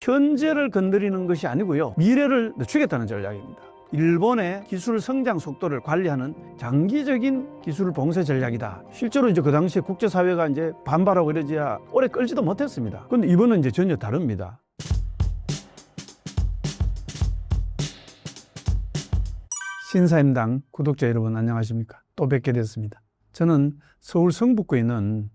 현재를 건드리는 것이 아니고요. 미래를 늦추겠다는 전략입니다. 일본의 기술 성장 속도를 관리하는 장기적인 기술 봉쇄 전략이다. 실제로 이제 그 당시에 국제사회가 이제 반발하고 이러지야 오래 끌지도 못했습니다. 그런데 이번은 이제 전혀 다릅니다. 신사임당 구독자 여러분 안녕하십니까? 또 뵙게 됐습니다. 저는 서울 성북구에 있는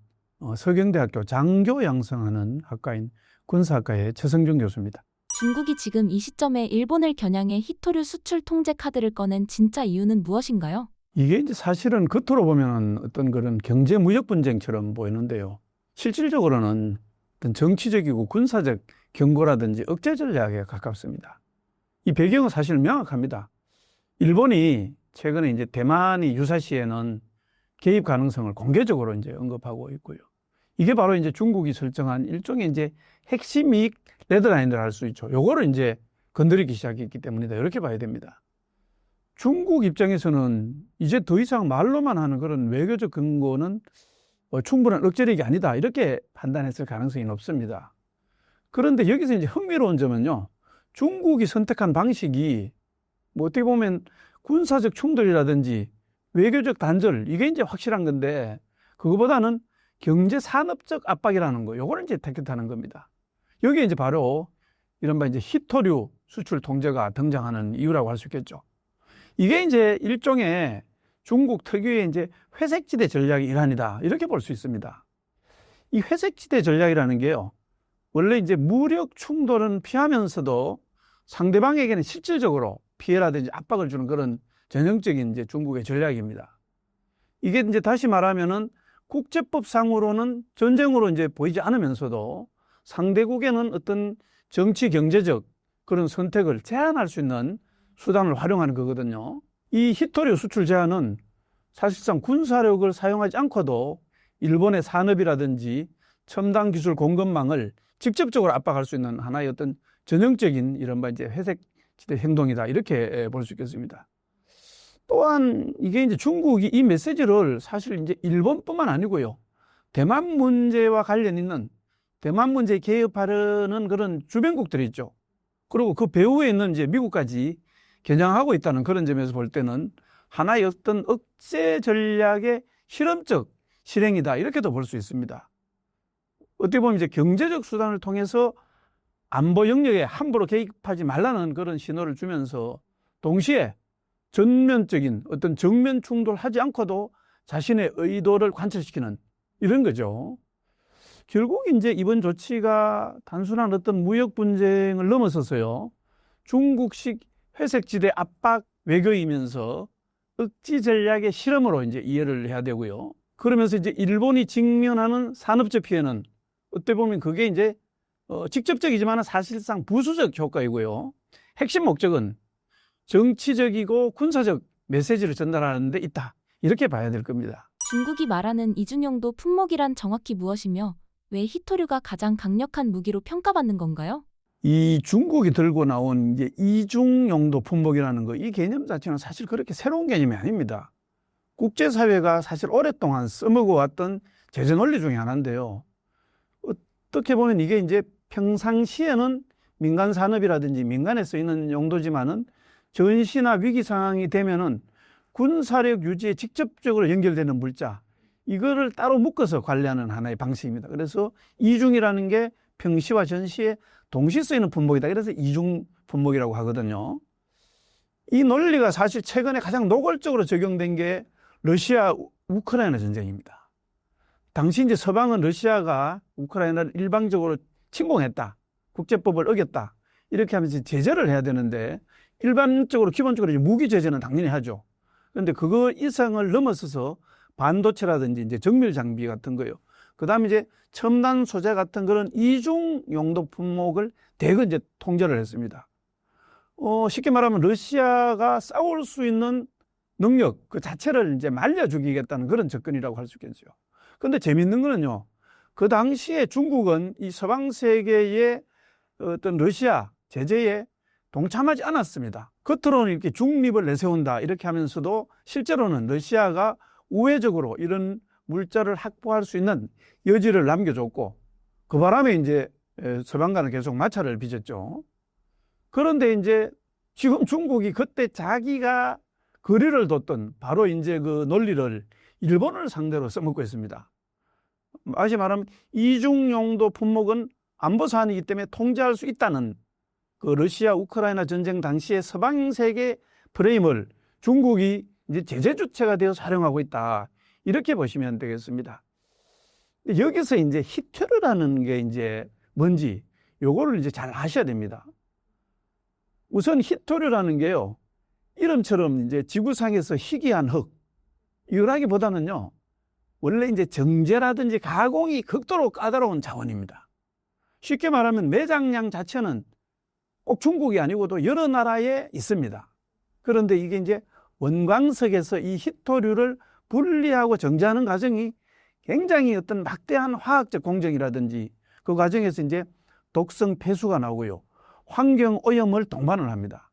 서경대학교 장교 양성하는 학과인 군사학과의 최성준 교수입니다. 중국이 지금 이 시점에 일본을 겨냥해 히토류 수출 통제 카드를 꺼낸 진짜 이유는 무엇인가요? 이게 이제 사실은 겉으로 보면 어떤 그런 경제 무역 분쟁처럼 보이는데요. 실질적으로는 어떤 정치적이고 군사적 경고라든지 억제 전략에 가깝습니다. 이 배경은 사실 명확합니다. 일본이 최근에 이제 대만이 유사시에는 개입 가능성을 공개적으로 이제 언급하고 있고요. 이게 바로 이제 중국이 설정한 일종의 이제 핵심 이익 레드라인을 할 수 있죠. 요거를 이제 건드리기 시작했기 때문이다. 이렇게 봐야 됩니다. 중국 입장에서는 이제 더 이상 말로만 하는 그런 외교적 근거는 충분한 억제력이 아니다. 이렇게 판단했을 가능성이 높습니다. 그런데 여기서 이제 흥미로운 점은요. 중국이 선택한 방식이 뭐 어떻게 보면 군사적 충돌이라든지 외교적 단절 이게 이제 확실한 건데 그거보다는 경제 산업적 압박이라는 거 요거를 이제 택하는 겁니다. 여기에 이제 바로 이른바 이제 히토류 수출 통제가 등장하는 이유라고 할 수 있겠죠. 이게 이제 일종의 중국 특유의 이제 회색지대 전략의 일환이다. 이렇게 볼 수 있습니다. 이 회색지대 전략이라는 게요. 원래 이제 무력 충돌은 피하면서도 상대방에게는 실질적으로 피해라든지 압박을 주는 그런 전형적인 이제 중국의 전략입니다. 이게 이제 다시 말하면은 국제법상으로는 전쟁으로 이제 보이지 않으면서도 상대국에는 어떤 정치 경제적 그런 선택을 제한할 수 있는 수단을 활용하는 거거든요. 이 히토류 수출 제한은 사실상 군사력을 사용하지 않고도 일본의 산업이라든지 첨단 기술 공급망을 직접적으로 압박할 수 있는 하나의 어떤 전형적인 이른바 이제 회색 지대 행동이다. 이렇게 볼 수 있겠습니다. 또한 이게 이제 중국이 이 메시지를 사실 이제 일본뿐만 아니고요. 대만 문제와 관련 있는 대만 문제에 개입하려는 그런 주변국들이 있죠. 그리고 그 배후에 있는 이제 미국까지 겨냥하고 있다는 그런 점에서 볼 때는 하나의 어떤 억제 전략의 실험적 실행이다. 이렇게도 볼 수 있습니다. 어떻게 보면 이제 경제적 수단을 통해서 안보 영역에 함부로 개입하지 말라는 그런 신호를 주면서 동시에 전면적인 어떤 정면 충돌하지 않고도 자신의 의도를 관철시키는 이런 거죠. 결국 이제 이번 조치가 단순한 어떤 무역 분쟁을 넘어서서요. 중국식 회색지대 압박 외교이면서 억지 전략의 실험으로 이제 이해를 해야 되고요. 그러면서 이제 일본이 직면하는 산업적 피해는 어떻게 보면 그게 이제 직접적이지만 사실상 부수적 효과이고요. 핵심 목적은 정치적이고 군사적 메시지를 전달하는 데 있다. 이렇게 봐야 될 겁니다. 중국이 말하는 이중용도 품목이란 정확히 무엇이며 왜 히토류가 가장 강력한 무기로 평가받는 건가요? 이 중국이 들고 나온 이제 이중용도 품목이라는 거, 이 개념 자체는 사실 그렇게 새로운 개념이 아닙니다. 국제사회가 사실 오랫동안 써먹어왔던 제재 논리 중에 하나인데요. 어떻게 보면 이게 이제 평상시에는 민간 산업이라든지 민간에 쓰이는 용도지만은 전시나 위기 상황이 되면은 군사력 유지에 직접적으로 연결되는 물자, 이거를 따로 묶어서 관리하는 하나의 방식입니다. 그래서 이중이라는 게 평시와 전시에 동시 쓰이는 품목이다. 그래서 이중 품목이라고 하거든요. 이 논리가 사실 최근에 가장 노골적으로 적용된 게 러시아 우크라이나 전쟁입니다. 당시 이제 서방은 러시아가 우크라이나를 일방적으로 침공했다. 국제법을 어겼다. 이렇게 하면서 제재를 해야 되는데 일반적으로 기본적으로 무기 제재는 당연히 하죠. 그런데 그거 이상을 넘어서서 반도체라든지 이제 정밀 장비 같은 거요. 그다음에 이제 첨단 소재 같은 그런 이중 용도 품목을 대거 이제 통제를 했습니다. 쉽게 말하면 러시아가 싸울 수 있는 능력 그 자체를 이제 말려 죽이겠다는 그런 접근이라고 할 수 있겠죠. 그런데 재밌는 거는요. 그 당시에 중국은 이 서방 세계의 어떤 러시아 제재에 동참하지 않았습니다. 겉으로는 이렇게 중립을 내세운다 이렇게 하면서도 실제로는 러시아가 우회적으로 이런 물자를 확보할 수 있는 여지를 남겨줬고 그 바람에 이제 서방과는 계속 마찰을 빚었죠. 그런데 이제 지금 중국이 그때 자기가 거리를 뒀던 바로 이제 그 논리를 일본을 상대로 써먹고 있습니다. 다시 말하면 이중용도 품목은 안보 사안이기 때문에 통제할 수 있다는 그 러시아 우크라이나 전쟁 당시의 서방 세계 프레임을 중국이 이제 제재 주체가 되어 사용하고 있다. 이렇게 보시면 되겠습니다. 여기서 이제 히토류라는 게 이제 뭔지 요거를 이제 잘 아셔야 됩니다. 우선 히토류라는 게요, 이름처럼 이제 지구상에서 희귀한 흙, 이거라기보다는요, 원래 이제 정제라든지 가공이 극도로 까다로운 자원입니다. 쉽게 말하면 매장량 자체는 꼭 중국이 아니고도 여러 나라에 있습니다. 그런데 이게 이제 원광석에서 이 히토류를 분리하고 정제하는 과정이 굉장히 어떤 막대한 화학적 공정이라든지 그 과정에서 이제 독성 폐수가 나오고요, 환경 오염을 동반을 합니다.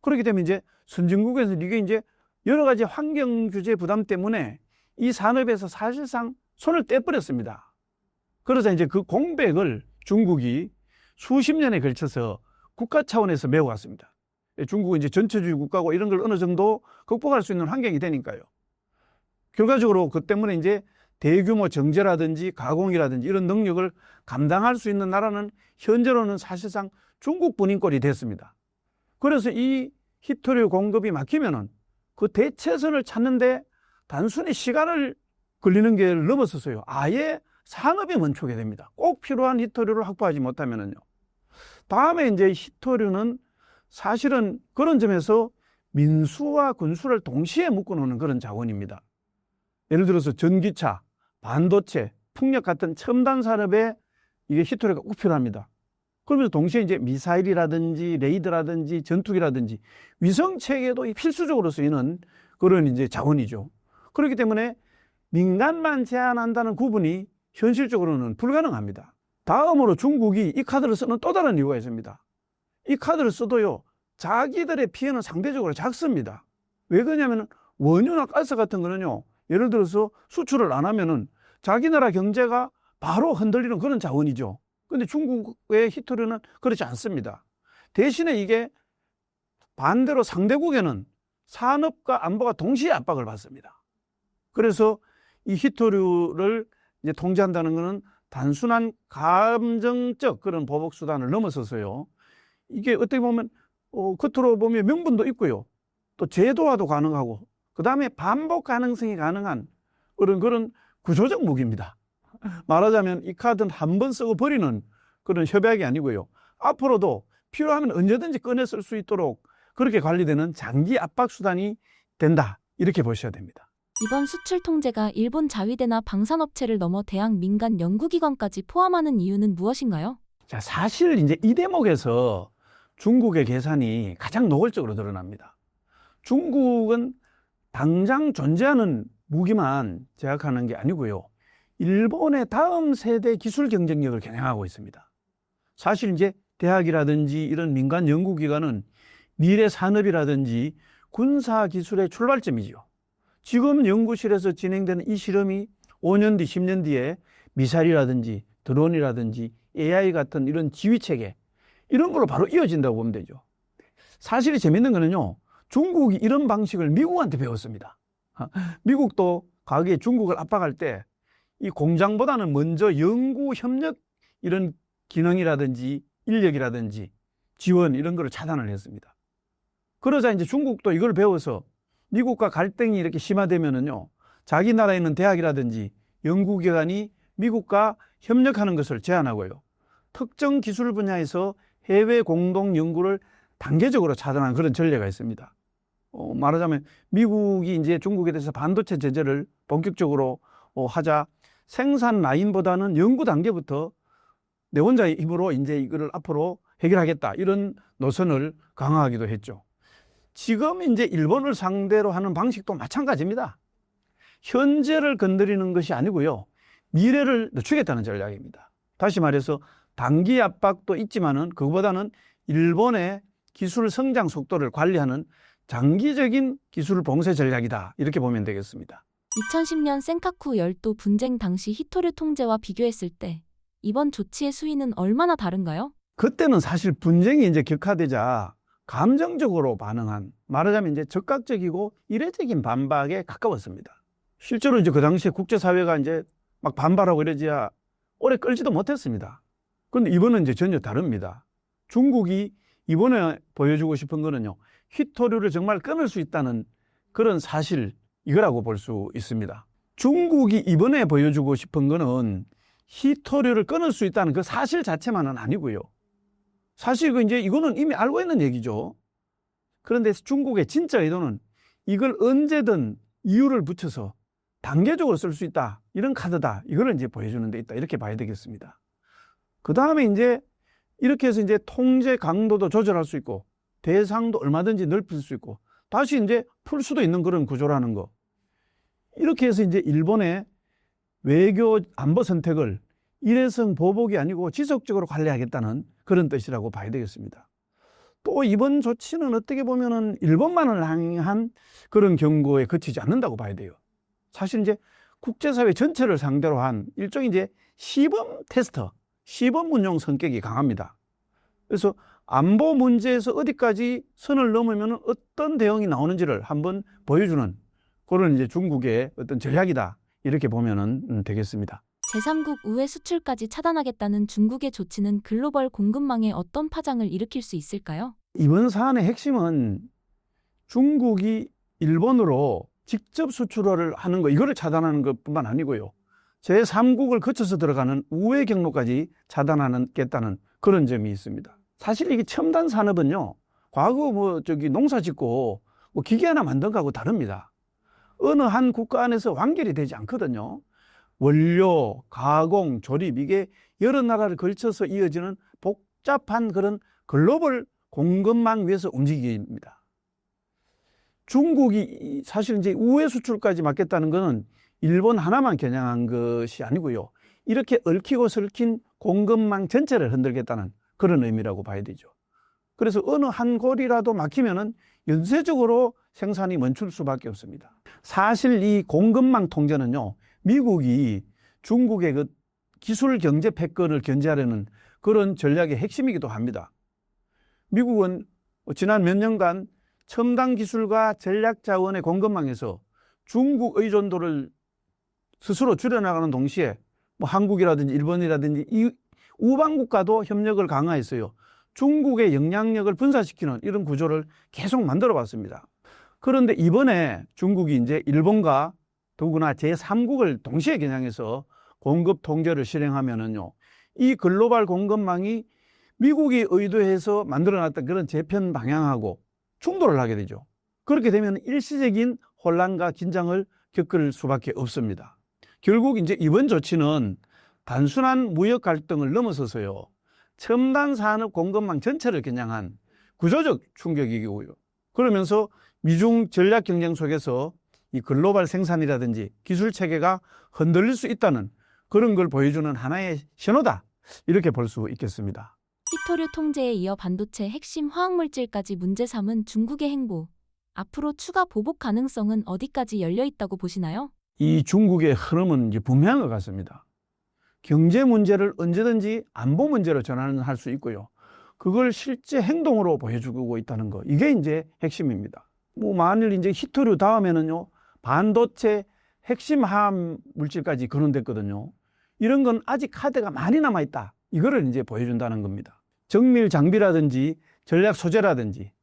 그렇기 때문에 이제 선진국에서 이게 이제 여러 가지 환경 규제 부담 때문에 이 산업에서 사실상 손을 떼버렸습니다. 그래서 이제 그 공백을 중국이 수십 년에 걸쳐서 국가 차원에서 메워왔습니다. 중국은 이제 전체주의 국가고 이런 걸 어느 정도 극복할 수 있는 환경이 되니까요. 결과적으로 그 때문에 이제 대규모 정제라든지 가공이라든지 이런 능력을 감당할 수 있는 나라는 현재로는 사실상 중국뿐인 꼴이 됐습니다. 그래서 이 히토류 공급이 막히면은 그 대체선을 찾는데 단순히 시간을 걸리는 게 넘어서서요, 아예 산업이 멈추게 됩니다. 꼭 필요한 히토류를 확보하지 못하면은요. 다음에 이제 히토류는 사실은 그런 점에서 민수와 군수를 동시에 묶어놓는 그런 자원입니다. 예를 들어서 전기차, 반도체, 풍력 같은 첨단 산업에 이게 히토류가 꼭 필요합니다. 그러면서 동시에 이제 미사일이라든지 레이더라든지 전투기라든지 위성 체계도 필수적으로 쓰이는 그런 이제 자원이죠. 그렇기 때문에 민간만 제한한다는 구분이 현실적으로는 불가능합니다. 다음으로 중국이 이 카드를 쓰는 또 다른 이유가 있습니다. 이 카드를 써도요, 자기들의 피해는 상대적으로 작습니다. 왜 그러냐면 원유나 가스 같은 거는요, 예를 들어서 수출을 안 하면은 자기 나라 경제가 바로 흔들리는 그런 자원이죠. 근데 중국의 히토류는 그렇지 않습니다. 대신에 이게 반대로 상대국에는 산업과 안보가 동시에 압박을 받습니다. 그래서 이 히토류를 이제 통제한다는 것은 단순한 감정적 그런 보복 수단을 넘어서서요, 이게 어떻게 보면 겉으로 보면 명분도 있고요, 또 제도화도 가능하고, 그 다음에 반복 가능성이 가능한 그런 구조적 무기입니다. 말하자면 이 카드는 한 번 쓰고 버리는 그런 협약이 아니고요, 앞으로도 필요하면 언제든지 꺼내 쓸 수 있도록 그렇게 관리되는 장기 압박 수단이 된다, 이렇게 보셔야 됩니다. 이번 수출 통제가 일본 자위대나 방산업체를 넘어 대학 민간 연구기관까지 포함하는 이유는 무엇인가요? 자, 사실 이제 이 대목에서 중국의 계산이 가장 노골적으로 드러납니다. 중국은 당장 존재하는 무기만 제약하는 게 아니고요, 일본의 다음 세대 기술 경쟁력을 겨냥하고 있습니다. 사실 이제 대학이라든지 이런 민간 연구기관은 미래 산업이라든지 군사 기술의 출발점이죠. 지금 연구실에서 진행되는 이 실험이 5년 뒤, 10년 뒤에 미사일이라든지 드론이라든지 AI 같은 이런 지휘체계, 이런 걸로 바로 이어진다고 보면 되죠. 사실이 재밌는 거는요, 중국이 이런 방식을 미국한테 배웠습니다. 미국도 과거에 중국을 압박할 때 이 공장보다는 먼저 연구 협력 이런 기능이라든지 인력이라든지 지원 이런 거를 차단을 했습니다. 그러자 이제 중국도 이걸 배워서 미국과 갈등이 이렇게 심화되면은요, 자기 나라에 있는 대학이라든지 연구기관이 미국과 협력하는 것을 제한하고요, 특정 기술 분야에서 해외 공동 연구를 단계적으로 차단하는 그런 전례가 있습니다. 말하자면 미국이 이제 중국에 대해서 반도체 제재를 본격적으로 하자 생산 라인보다는 연구 단계부터 내 혼자의 힘으로 이제 이거를 앞으로 해결하겠다, 이런 노선을 강화하기도 했죠. 지금 이제 일본을 상대로 하는 방식도 마찬가지입니다. 현재를 건드리는 것이 아니고요, 미래를 늦추겠다는 전략입니다. 다시 말해서 단기 압박도 있지만은 그거보다는 일본의 기술 성장 속도를 관리하는 장기적인 기술 봉쇄 전략이다, 이렇게 보면 되겠습니다. 2010년 센카쿠 열도 분쟁 당시 히토류 통제와 비교했을 때 이번 조치의 수위는 얼마나 다른가요? 그때는 사실 분쟁이 이제 격화되자 감정적으로 반응한, 말하자면 이제 적극적이고 이례적인 반박에 가까웠습니다. 실제로 이제 그 당시에 국제사회가 이제 막 반발하고 이러지야 오래 끌지도 못했습니다. 그런데 이번은 이제 전혀 다릅니다. 중국이 이번에 보여주고 싶은 거는요, 히토류를 정말 끊을 수 있다는 그런 사실, 이거라고 볼 수 있습니다. 중국이 이번에 보여주고 싶은 거는 히토류를 끊을 수 있다는 그 사실 자체만은 아니고요. 사실 이제 이거는 이미 알고 있는 얘기죠. 그런데 중국의 진짜 의도는 이걸 언제든 이유를 붙여서 단계적으로 쓸 수 있다, 이런 카드다, 이거를 이제 보여주는 데 있다, 이렇게 봐야 되겠습니다. 그 다음에 이제 이렇게 해서 이제 통제 강도도 조절할 수 있고 대상도 얼마든지 넓힐 수 있고 다시 이제 풀 수도 있는 그런 구조라는 거. 이렇게 해서 이제 일본의 외교 안보 선택을 일회성 보복이 아니고 지속적으로 관리하겠다는 그런 뜻이라고 봐야 되겠습니다. 또 이번 조치는 어떻게 보면은 일본만을 향한 그런 경고에 그치지 않는다고 봐야 돼요. 사실 이제 국제사회 전체를 상대로 한 일종의 이제 시범 테스트, 시범 운용 성격이 강합니다. 그래서 안보 문제에서 어디까지 선을 넘으면 어떤 대응이 나오는지를 한번 보여주는 그런 이제 중국의 어떤 전략이다, 이렇게 보면은 되겠습니다. 제3국 우회 수출까지 차단하겠다는 중국의 조치는 글로벌 공급망에 어떤 파장을 일으킬 수 있을까요? 이번 사안의 핵심은 중국이 일본으로 직접 수출을 하는 거, 이거를 차단하는 것뿐만 아니고요, 제3국을 거쳐서 들어가는 우회 경로까지 차단하겠다는 그런 점이 있습니다. 사실 이게 첨단 산업은요, 과거 농사 짓고 기계 하나 만든 거하고 다릅니다. 어느 한 국가 안에서 완결이 되지 않거든요. 원료, 가공, 조립, 이게 여러 나라를 걸쳐서 이어지는 복잡한 그런 글로벌 공급망 위에서 움직입니다. 중국이 사실 이제 우회 수출까지 막겠다는 것은 일본 하나만 겨냥한 것이 아니고요, 이렇게 얽히고 설킨 공급망 전체를 흔들겠다는 그런 의미라고 봐야 되죠. 그래서 어느 한 골이라도 막히면은 연쇄적으로 생산이 멈출 수밖에 없습니다. 사실 이 공급망 통제는요, 미국이 중국의 그 기술 경제 패권을 견제하려는 그런 전략의 핵심이기도 합니다. 미국은 지난 몇 년간 첨단 기술과 전략 자원의 공급망에서 중국 의존도를 스스로 줄여나가는 동시에 한국이라든지 일본이라든지 이 우방국과도 협력을 강화했어요. 중국의 영향력을 분산시키는 이런 구조를 계속 만들어 왔습니다. 그런데 이번에 중국이 이제 일본과 더구나 제3국을 동시에 겨냥해서 공급 통제를 실행하면은요, 이 글로벌 공급망이 미국이 의도해서 만들어놨던 그런 재편 방향하고 충돌을 하게 되죠. 그렇게 되면 일시적인 혼란과 긴장을 겪을 수밖에 없습니다. 결국 이제 이번 조치는 단순한 무역 갈등을 넘어서서요, 첨단 산업 공급망 전체를 겨냥한 구조적 충격이고요. 그러면서 미중 전략 경쟁 속에서 이 글로벌 생산이라든지 기술 체계가 흔들릴 수 있다는 그런 걸 보여주는 하나의 신호다, 이렇게 볼 수 있겠습니다. 히토류 통제에 이어 반도체 핵심 화학물질까지 문제 삼은 중국의 행보. 앞으로 추가 보복 가능성은 어디까지 열려 있다고 보시나요? 이 중국의 흐름은 이제 분명한 것 같습니다. 경제 문제를 언제든지 안보 문제로 전환할 수 있고요, 그걸 실제 행동으로 보여주고 있다는 거, 이게 이제 핵심입니다. 만일 이제 히토류 다음에는요, 반도체 핵심 화학 물질까지 거론됐거든요. 이런 건 아직 카드가 많이 남아있다, 이거를 이제 보여준다는 겁니다. 정밀 장비라든지 전략 소재라든지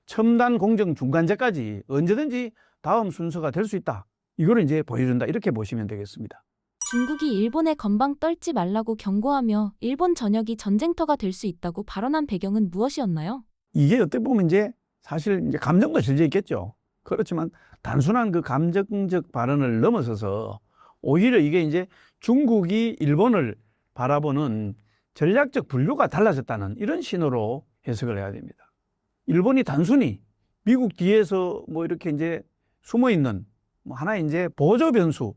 첨단 공정 중간재까지 언제든지 다음 순서가 될 수 있다, 이거를 이제 보여준다, 이렇게 보시면 되겠습니다. 중국이 일본에 건방 떨지 말라고 경고하며 일본 전역이 전쟁터가 될 수 있다고 발언한 배경은 무엇이었나요? 이게 어떻게 보면 이제 사실 이제 감정도 실려 있겠죠. 그렇지만 단순한 그 감정적 발언을 넘어서서 오히려 이게 이제 중국이 일본을 바라보는 전략적 분류가 달라졌다는 이런 신호로 해석을 해야 됩니다. 일본이 단순히 미국 뒤에서 이렇게 이제 숨어 있는 하나의 이제 보조 변수,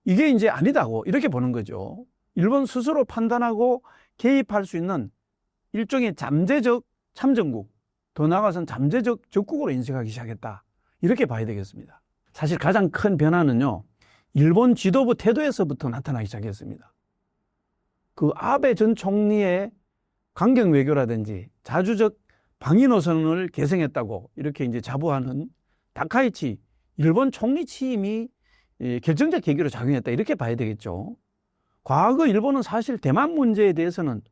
이게 이제 아니다고 이렇게 보는 거죠. 일본 스스로 판단하고 개입할 수 있는 일종의 잠재적 참전국, 더 나아가서는 잠재적 적국으로 인식하기 시작했다, 이렇게 봐야 되겠습니다. 사실 가장 큰 변화는요, 일본 지도부 태도에서부터 나타나기 시작했습니다. 그 아베 전 총리의 강경 외교라든지 자주적 방위 노선을 계승했다고 이렇게 이제 자부하는 다카이치 일본 총리 취임이 결정적 계기로 작용했다 이렇게 봐야 되겠죠. 과거 일본은 사실 대만 문제에 대해서는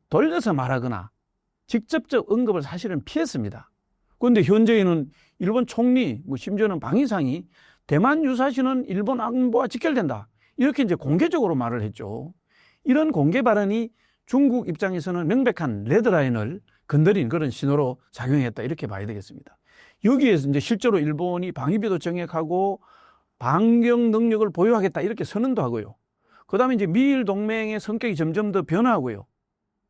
돌려서 말하거나 직접적 언급을 사실은 피했습니다. 그런데 현재는 일본 총리, 심지어는 방위상이 대만 유사시는 일본 안보와 직결된다. 이렇게 이제 공개적으로 말을 했죠. 이런 공개 발언이 중국 입장에서는 명백한 레드라인을 건드린 그런 신호로 작용했다. 이렇게 봐야 되겠습니다. 여기에서 이제 실제로 일본이 방위비도 정액하고 반경 능력을 보유하겠다. 이렇게 선언도 하고요. 그 다음에 이제 미일 동맹의 성격이 점점 더 변화하고요.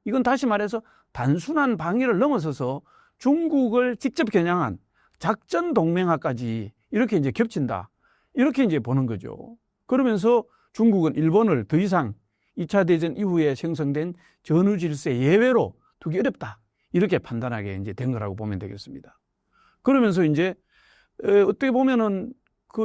이건 다시 말해서 단순한 방위를 넘어서서 중국을 직접 겨냥한 작전 동맹화까지 이렇게 이제 겹친다. 이렇게 이제 보는 거죠. 그러면서 중국은 일본을 더 이상 2차 대전 이후에 생성된 전후 질서의 예외로 두기 어렵다. 이렇게 판단하게 이제 된 거라고 보면 되겠습니다. 그러면서 이제 어떻게 보면은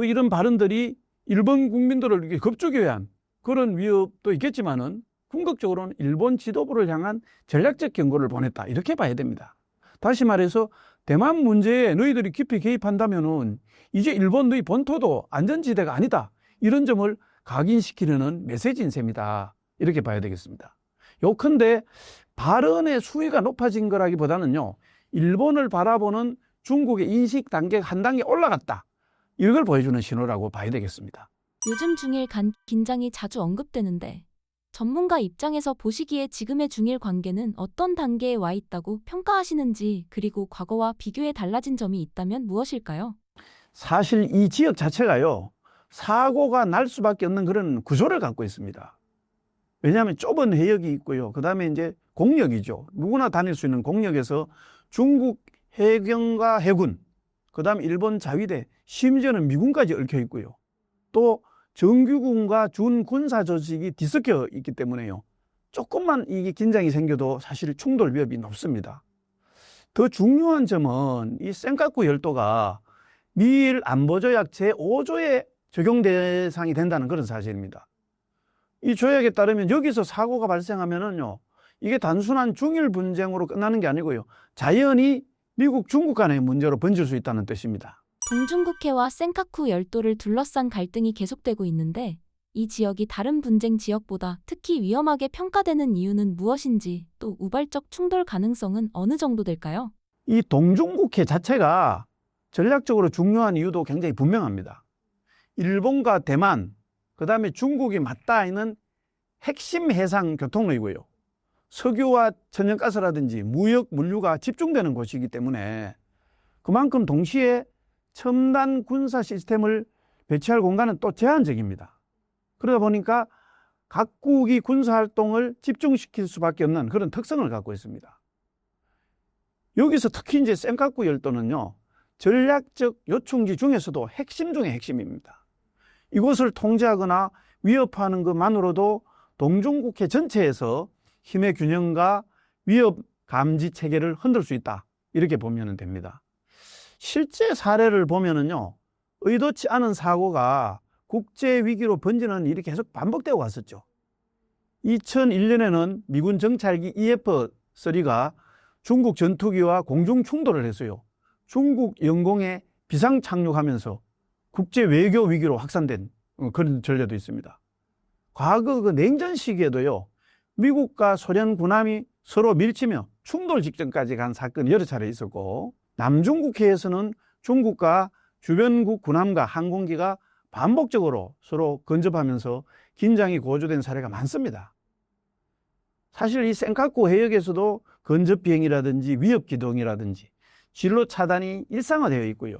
이런 발언들이 일본 국민들을 이렇게 겁주게 한 그런 위협도 있겠지만은 궁극적으로는 일본 지도부를 향한 전략적 경고를 보냈다. 이렇게 봐야 됩니다. 다시 말해서 대만 문제에 너희들이 깊이 개입한다면은 이제 일본 너희 본토도 안전지대가 아니다. 이런 점을 각인시키려는 메시지인 셈이다. 이렇게 봐야 되겠습니다. 요컨대 발언의 수위가 높아진 거라기보다는요. 일본을 바라보는 중국의 인식 단계가 한 단계 올라갔다. 이걸 보여주는 신호라고 봐야 되겠습니다. 요즘 중일 간 긴장이 자주 언급되는데 전문가 입장에서 보시기에 지금의 중일 관계는 어떤 단계에 와 있다고 평가하시는지, 그리고 과거와 비교해 달라진 점이 있다면 무엇일까요? 사실 이 지역 자체가요. 사고가 날 수밖에 없는 그런 구조를 갖고 있습니다. 왜냐하면 좁은 해역이 있고요. 그 다음에 이제 공역이죠. 누구나 다닐 수 있는 공역에서 중국 해경과 해군, 그 다음에 일본 자위대, 심지어는 미군까지 얽혀 있고요. 또 정규군과 준군사 조직이 뒤섞여 있기 때문에요. 조금만 이게 긴장이 생겨도 사실 충돌 위협이 높습니다. 더 중요한 점은 이 센카쿠 열도가 미일 안보조약 제5조의 적용 대상이 된다는 그런 사실입니다. 이 조약에 따르면 여기서 사고가 발생하면은요, 이게 단순한 중일 분쟁으로 끝나는 게 아니고요. 자연히 미국, 중국 간의 문제로 번질 수 있다는 뜻입니다. 동중국해와 센카쿠 열도를 둘러싼 갈등이 계속되고 있는데 이 지역이 다른 분쟁 지역보다 특히 위험하게 평가되는 이유는 무엇인지, 또 우발적 충돌 가능성은 어느 정도 될까요? 이 동중국해 자체가 전략적으로 중요한 이유도 굉장히 분명합니다. 일본과 대만, 그 다음에 중국이 맞닿아 있는 핵심 해상 교통로이고요. 석유와 천연가스라든지 무역, 물류가 집중되는 곳이기 때문에 그만큼 동시에 첨단 군사 시스템을 배치할 공간은 또 제한적입니다. 그러다 보니까 각국이 군사활동을 집중시킬 수밖에 없는 그런 특성을 갖고 있습니다. 여기서 특히 이제 센카쿠 열도는요, 전략적 요충지 중에서도 핵심 중의 핵심입니다. 이곳을 통제하거나 위협하는 것만으로도 동중국해 전체에서 힘의 균형과 위협 감지 체계를 흔들 수 있다. 이렇게 보면 됩니다. 실제 사례를 보면은요, 의도치 않은 사고가 국제 위기로 번지는 일이 계속 반복되어 왔었죠. 2001년에는 미군 정찰기 EF-3가 중국 전투기와 공중 충돌을 했어요. 중국 영공에 비상 착륙하면서 국제 외교 위기로 확산된 그런 전례도 있습니다. 과거 그 냉전 시기에도요, 미국과 소련 군함이 서로 밀치며 충돌 직전까지 간 사건이 여러 차례 있었고, 남중국해에서는 중국과 주변국 군함과 항공기가 반복적으로 서로 근접하면서 긴장이 고조된 사례가 많습니다. 사실 이 센카쿠 해역에서도 근접 비행이라든지 위협 기동이라든지 진로 차단이 일상화되어 있고요.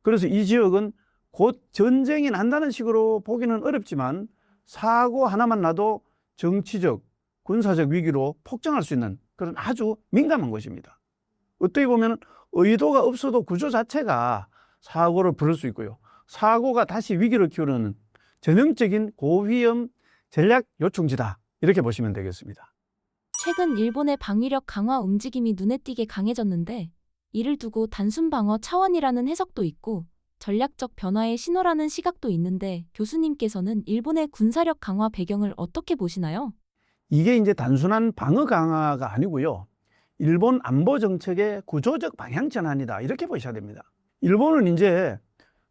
그래서 이 지역은 곧 전쟁이 난다는 식으로 보기는 어렵지만 사고 하나만 나도 정치적, 군사적 위기로 폭증할 수 있는 그런 아주 민감한 곳입니다. 어떻게 보면 의도가 없어도 구조 자체가 사고를 부를 수 있고요. 사고가 다시 위기를 키우는 전형적인 고위험 전략 요충지다. 이렇게 보시면 되겠습니다. 최근 일본의 방위력 강화 움직임이 눈에 띄게 강해졌는데 이를 두고 단순 방어 차원이라는 해석도 있고 전략적 변화의 신호라는 시각도 있는데 교수님께서는 일본의 군사력 강화 배경을 어떻게 보시나요? 이게 이제 단순한 방어 강화가 아니고요. 일본 안보 정책의 구조적 방향 전환이다. 이렇게 보셔야 됩니다. 일본은 이제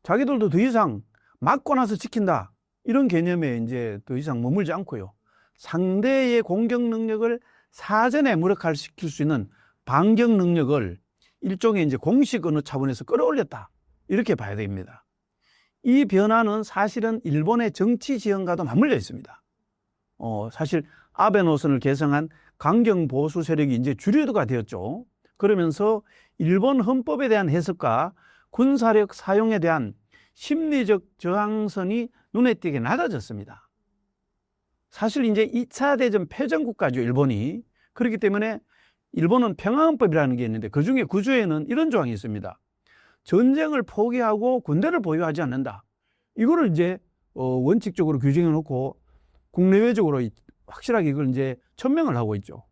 자기들도 더 이상 맞고 나서 지킨다. 이런 개념에 이제 더 이상 머물지 않고요. 상대의 공격 능력을 사전에 무력화시킬 수 있는 반격 능력을 일종의 이제 공식 언어 차원에서 끌어올렸다. 이렇게 봐야 됩니다. 이 변화는 사실은 일본의 정치 지형과도 맞물려 있습니다. 사실 아베 노선을 계승한 강경 보수 세력이 이제 주류가 되었죠. 그러면서 일본 헌법에 대한 해석과 군사력 사용에 대한 심리적 저항선이 눈에 띄게 낮아졌습니다. 사실 이제 2차 대전 패전 국가죠, 일본이. 그렇기 때문에 일본은 평화헌법이라는 게 있는데 그중에 9조에는 이런 조항이 있습니다. 전쟁을 포기하고 군대를 보유하지 않는다. 이거를 이제 원칙적으로 규정해 놓고 국내외적으로 확실하게 이걸 이제 천명을 하고 있죠.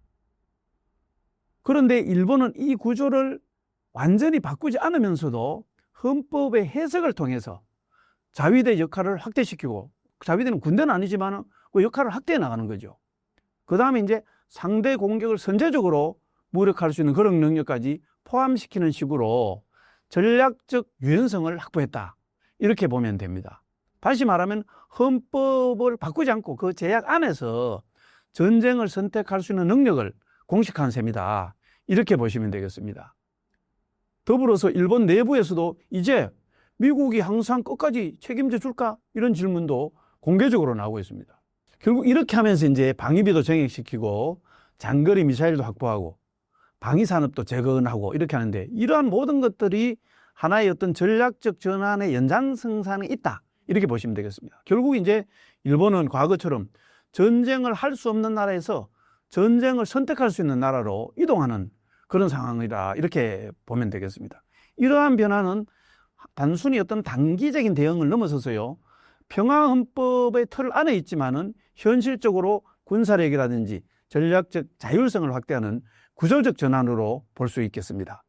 그런데 일본은 이 구조를 완전히 바꾸지 않으면서도 헌법의 해석을 통해서 자위대 역할을 확대시키고, 자위대는 군대는 아니지만 그 역할을 확대해 나가는 거죠. 그 다음에 이제 상대 공격을 선제적으로 무력화할 수 있는 그런 능력까지 포함시키는 식으로 전략적 유연성을 확보했다. 이렇게 보면 됩니다. 다시 말하면 헌법을 바꾸지 않고 그 제약 안에서 전쟁을 선택할 수 있는 능력을 공식한 셈이다. 이렇게 보시면 되겠습니다. 더불어서 일본 내부에서도 이제 미국이 항상 끝까지 책임져 줄까? 이런 질문도 공개적으로 나오고 있습니다. 결국 이렇게 하면서 이제 방위비도 정액시키고 장거리 미사일도 확보하고 방위산업도 재건하고 이렇게 하는데, 이러한 모든 것들이 하나의 어떤 전략적 전환의 연장선상에 있다. 이렇게 보시면 되겠습니다. 결국 이제 일본은 과거처럼 전쟁을 할 수 없는 나라에서 전쟁을 선택할 수 있는 나라로 이동하는 그런 상황이다. 이렇게 보면 되겠습니다. 이러한 변화는 단순히 어떤 단기적인 대응을 넘어서서요, 평화헌법의 틀 안에 있지만은 현실적으로 군사력이라든지 전략적 자율성을 확대하는 구조적 전환으로 볼 수 있겠습니다.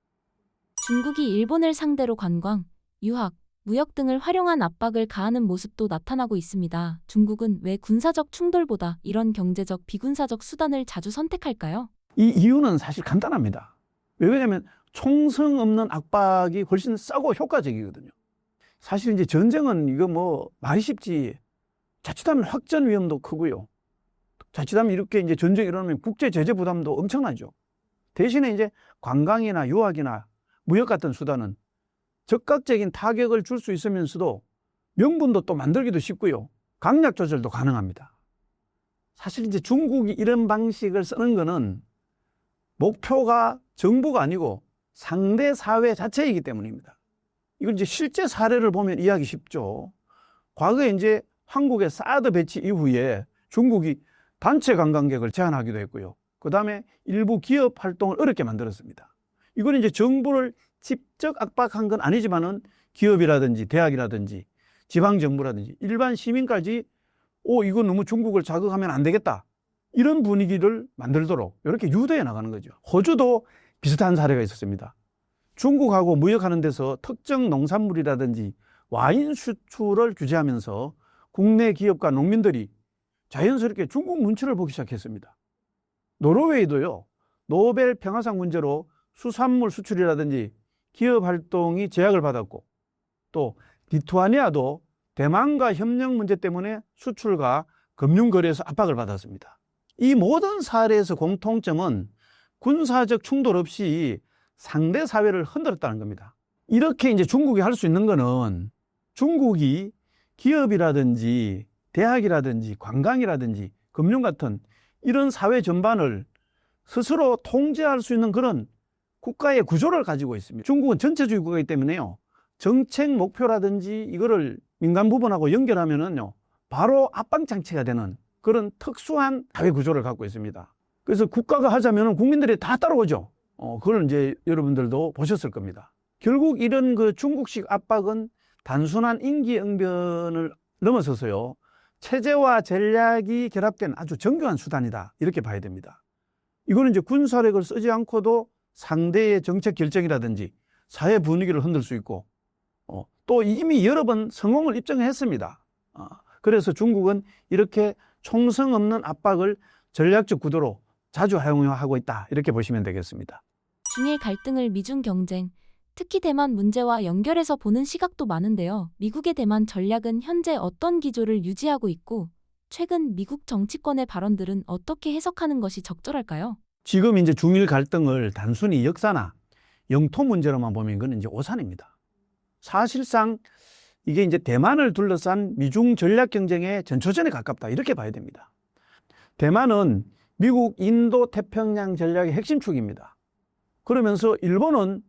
중국이 일본을 상대로 관광, 유학, 무역 등을 활용한 압박을 가하는 모습도 나타나고 있습니다. 중국은 왜 군사적 충돌보다 이런 경제적 비군사적 수단을 자주 선택할까요? 이 이유는 사실 간단합니다. 왜냐하면 총성 없는 압박이 훨씬 싸고 효과적이거든요. 사실 이제 전쟁은 이거 뭐 말이 쉽지, 자칫하면 확전 위험도 크고요. 자칫하면 이렇게 이제 전쟁이 일어나면 국제 제재 부담도 엄청나죠. 대신에 이제 관광이나 유학이나 무역 같은 수단은 즉각적인 타격을 줄 수 있으면서도 명분도 또 만들기도 쉽고요. 강약 조절도 가능합니다. 사실 이제 중국이 이런 방식을 쓰는 거는 목표가 정부가 아니고 상대 사회 자체이기 때문입니다. 이걸 이제 실제 사례를 보면 이해하기 쉽죠. 과거에 이제 한국의 사드 배치 이후에 중국이 단체 관광객을 제한하기도 했고요. 그 다음에 일부 기업 활동을 어렵게 만들었습니다. 이건 이제 정부를 직접 압박한 건 아니지만은 기업이라든지 대학이라든지 지방정부라든지 일반 시민까지 이건 너무 중국을 자극하면 안 되겠다, 이런 분위기를 만들도록 이렇게 유도해 나가는 거죠. 호주도 비슷한 사례가 있었습니다. 중국하고 무역하는 데서 특정 농산물이라든지 와인 수출을 규제하면서 국내 기업과 농민들이 자연스럽게 중국 눈치를 보기 시작했습니다. 노르웨이도요, 노벨 평화상 문제로 수산물 수출이라든지 기업 활동이 제약을 받았고, 또 리투아니아도 대만과 협력 문제 때문에 수출과 금융거래에서 압박을 받았습니다. 이 모든 사례에서 공통점은 군사적 충돌 없이 상대 사회를 흔들었다는 겁니다. 이렇게 이제 중국이 할 수 있는 거는 중국이 기업이라든지 대학이라든지 관광이라든지 금융 같은 이런 사회 전반을 스스로 통제할 수 있는 그런 국가의 구조를 가지고 있습니다. 중국은 전체주의 국가이기 때문에요, 정책 목표라든지 이거를 민간 부분하고 연결하면은요, 바로 압박장치가 되는 그런 특수한 사회 구조를 갖고 있습니다. 그래서 국가가 하자면은 국민들이 다 따라오죠. 그걸 이제 여러분들도 보셨을 겁니다. 결국 이런 그 중국식 압박은 단순한 임기응변을 넘어서서요, 체제와 전략이 결합된 아주 정교한 수단이다, 이렇게 봐야 됩니다. 이거는 이제 군사력을 쓰지 않고도 상대의 정책 결정이라든지 사회 분위기를 흔들 수 있고, 또 이미 여러 번 성공을 입증했습니다. 그래서 중국은 이렇게 총성 없는 압박을 전략적 구도로 자주 활용하고 있다. 이렇게 보시면 되겠습니다. 중일 갈등을 미중 경쟁, 특히 대만 문제와 연결해서 보는 시각도 많은데요. 미국의 대만 전략은 현재 어떤 기조를 유지하고 있고, 최근 미국 정치권의 발언들은 어떻게 해석하는 것이 적절할까요? 지금 이제 중일 갈등을 단순히 역사나 영토 문제로만 보면 이건 이제 오산입니다. 사실상 이게 이제 대만을 둘러싼 미중 전략 경쟁의 전초전에 가깝다. 이렇게 봐야 됩니다. 대만은 미국 인도 태평양 전략의 핵심축입니다. 그러면서 일본은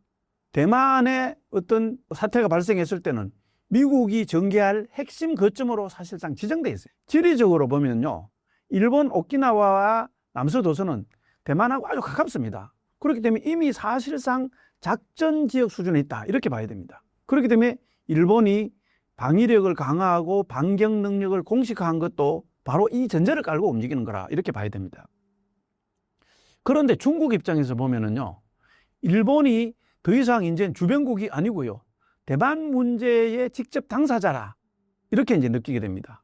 대만의 어떤 사태가 발생했을 때는 미국이 전개할 핵심 거점으로 사실상 지정되어 있어요. 지리적으로 보면요, 일본 오키나와와 남서도서는 대만하고 아주 가깝습니다. 그렇기 때문에 이미 사실상 작전 지역 수준에 있다. 이렇게 봐야 됩니다. 그렇기 때문에 일본이 방위력을 강화하고 반격 능력을 공식화한 것도 바로 이 전제를 깔고 움직이는 거라 이렇게 봐야 됩니다. 그런데 중국 입장에서 보면은요, 일본이 더 이상 이제 주변국이 아니고요, 대만 문제의 직접 당사자라 이렇게 이제 느끼게 됩니다.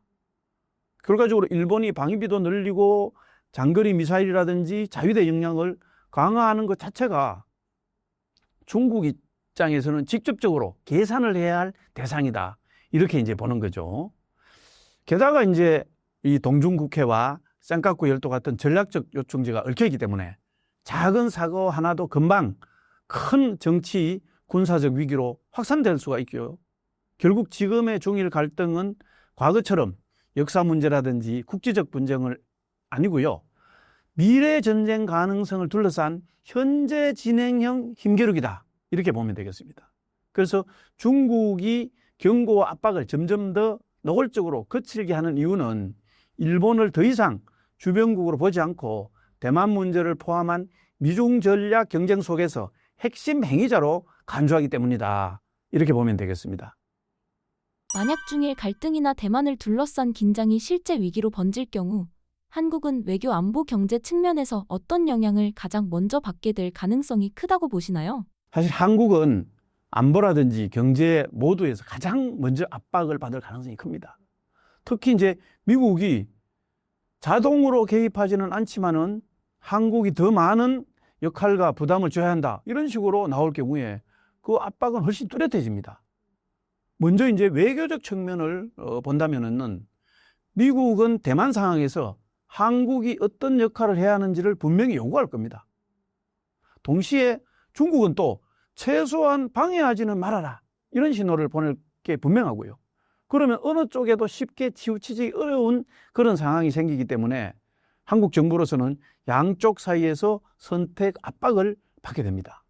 결과적으로 일본이 방위비도 늘리고 장거리 미사일이라든지 자위대 역량을 강화하는 것 자체가 중국 입장에서는 직접적으로 계산을 해야 할 대상이다. 이렇게 이제 보는 거죠. 게다가 이제 이 동중국해와 센카쿠 열도 같은 전략적 요충지가 얽혀 있기 때문에 작은 사고 하나도 금방 큰 정치 군사적 위기로 확산될 수가 있고요. 결국 지금의 중일 갈등은 과거처럼 역사 문제라든지 국제적 분쟁을 아니고요, 미래 전쟁 가능성을 둘러싼 현재 진행형 힘겨루기다. 이렇게 보면 되겠습니다. 그래서 중국이 경고와 압박을 점점 더 노골적으로 거칠게 하는 이유는 일본을 더 이상 주변국으로 보지 않고 대만 문제를 포함한 미중 전략 경쟁 속에서 핵심 행위자로 간주하기 때문이다. 이렇게 보면 되겠습니다. 만약 중일 갈등이나 대만을 둘러싼 긴장이 실제 위기로 번질 경우 한국은 외교 안보 경제 측면에서 어떤 영향을 가장 먼저 받게 될 가능성이 크다고 보시나요? 사실 한국은 안보라든지 경제 모두에서 가장 먼저 압박을 받을 가능성이 큽니다. 특히 이제 미국이 자동으로 개입하지는 않지만은 한국이 더 많은 역할과 부담을 져야 한다. 이런 식으로 나올 경우에 그 압박은 훨씬 뚜렷해집니다. 먼저 이제 외교적 측면을 본다면은 미국은 대만 상황에서 한국이 어떤 역할을 해야 하는지를 분명히 요구할 겁니다. 동시에 중국은 또 최소한 방해하지는 말아라. 이런 신호를 보낼 게 분명하고요. 그러면 어느 쪽에도 쉽게 치우치기 어려운 그런 상황이 생기기 때문에 한국 정부로서는 양쪽 사이에서 선택 압박을 받게 됩니다.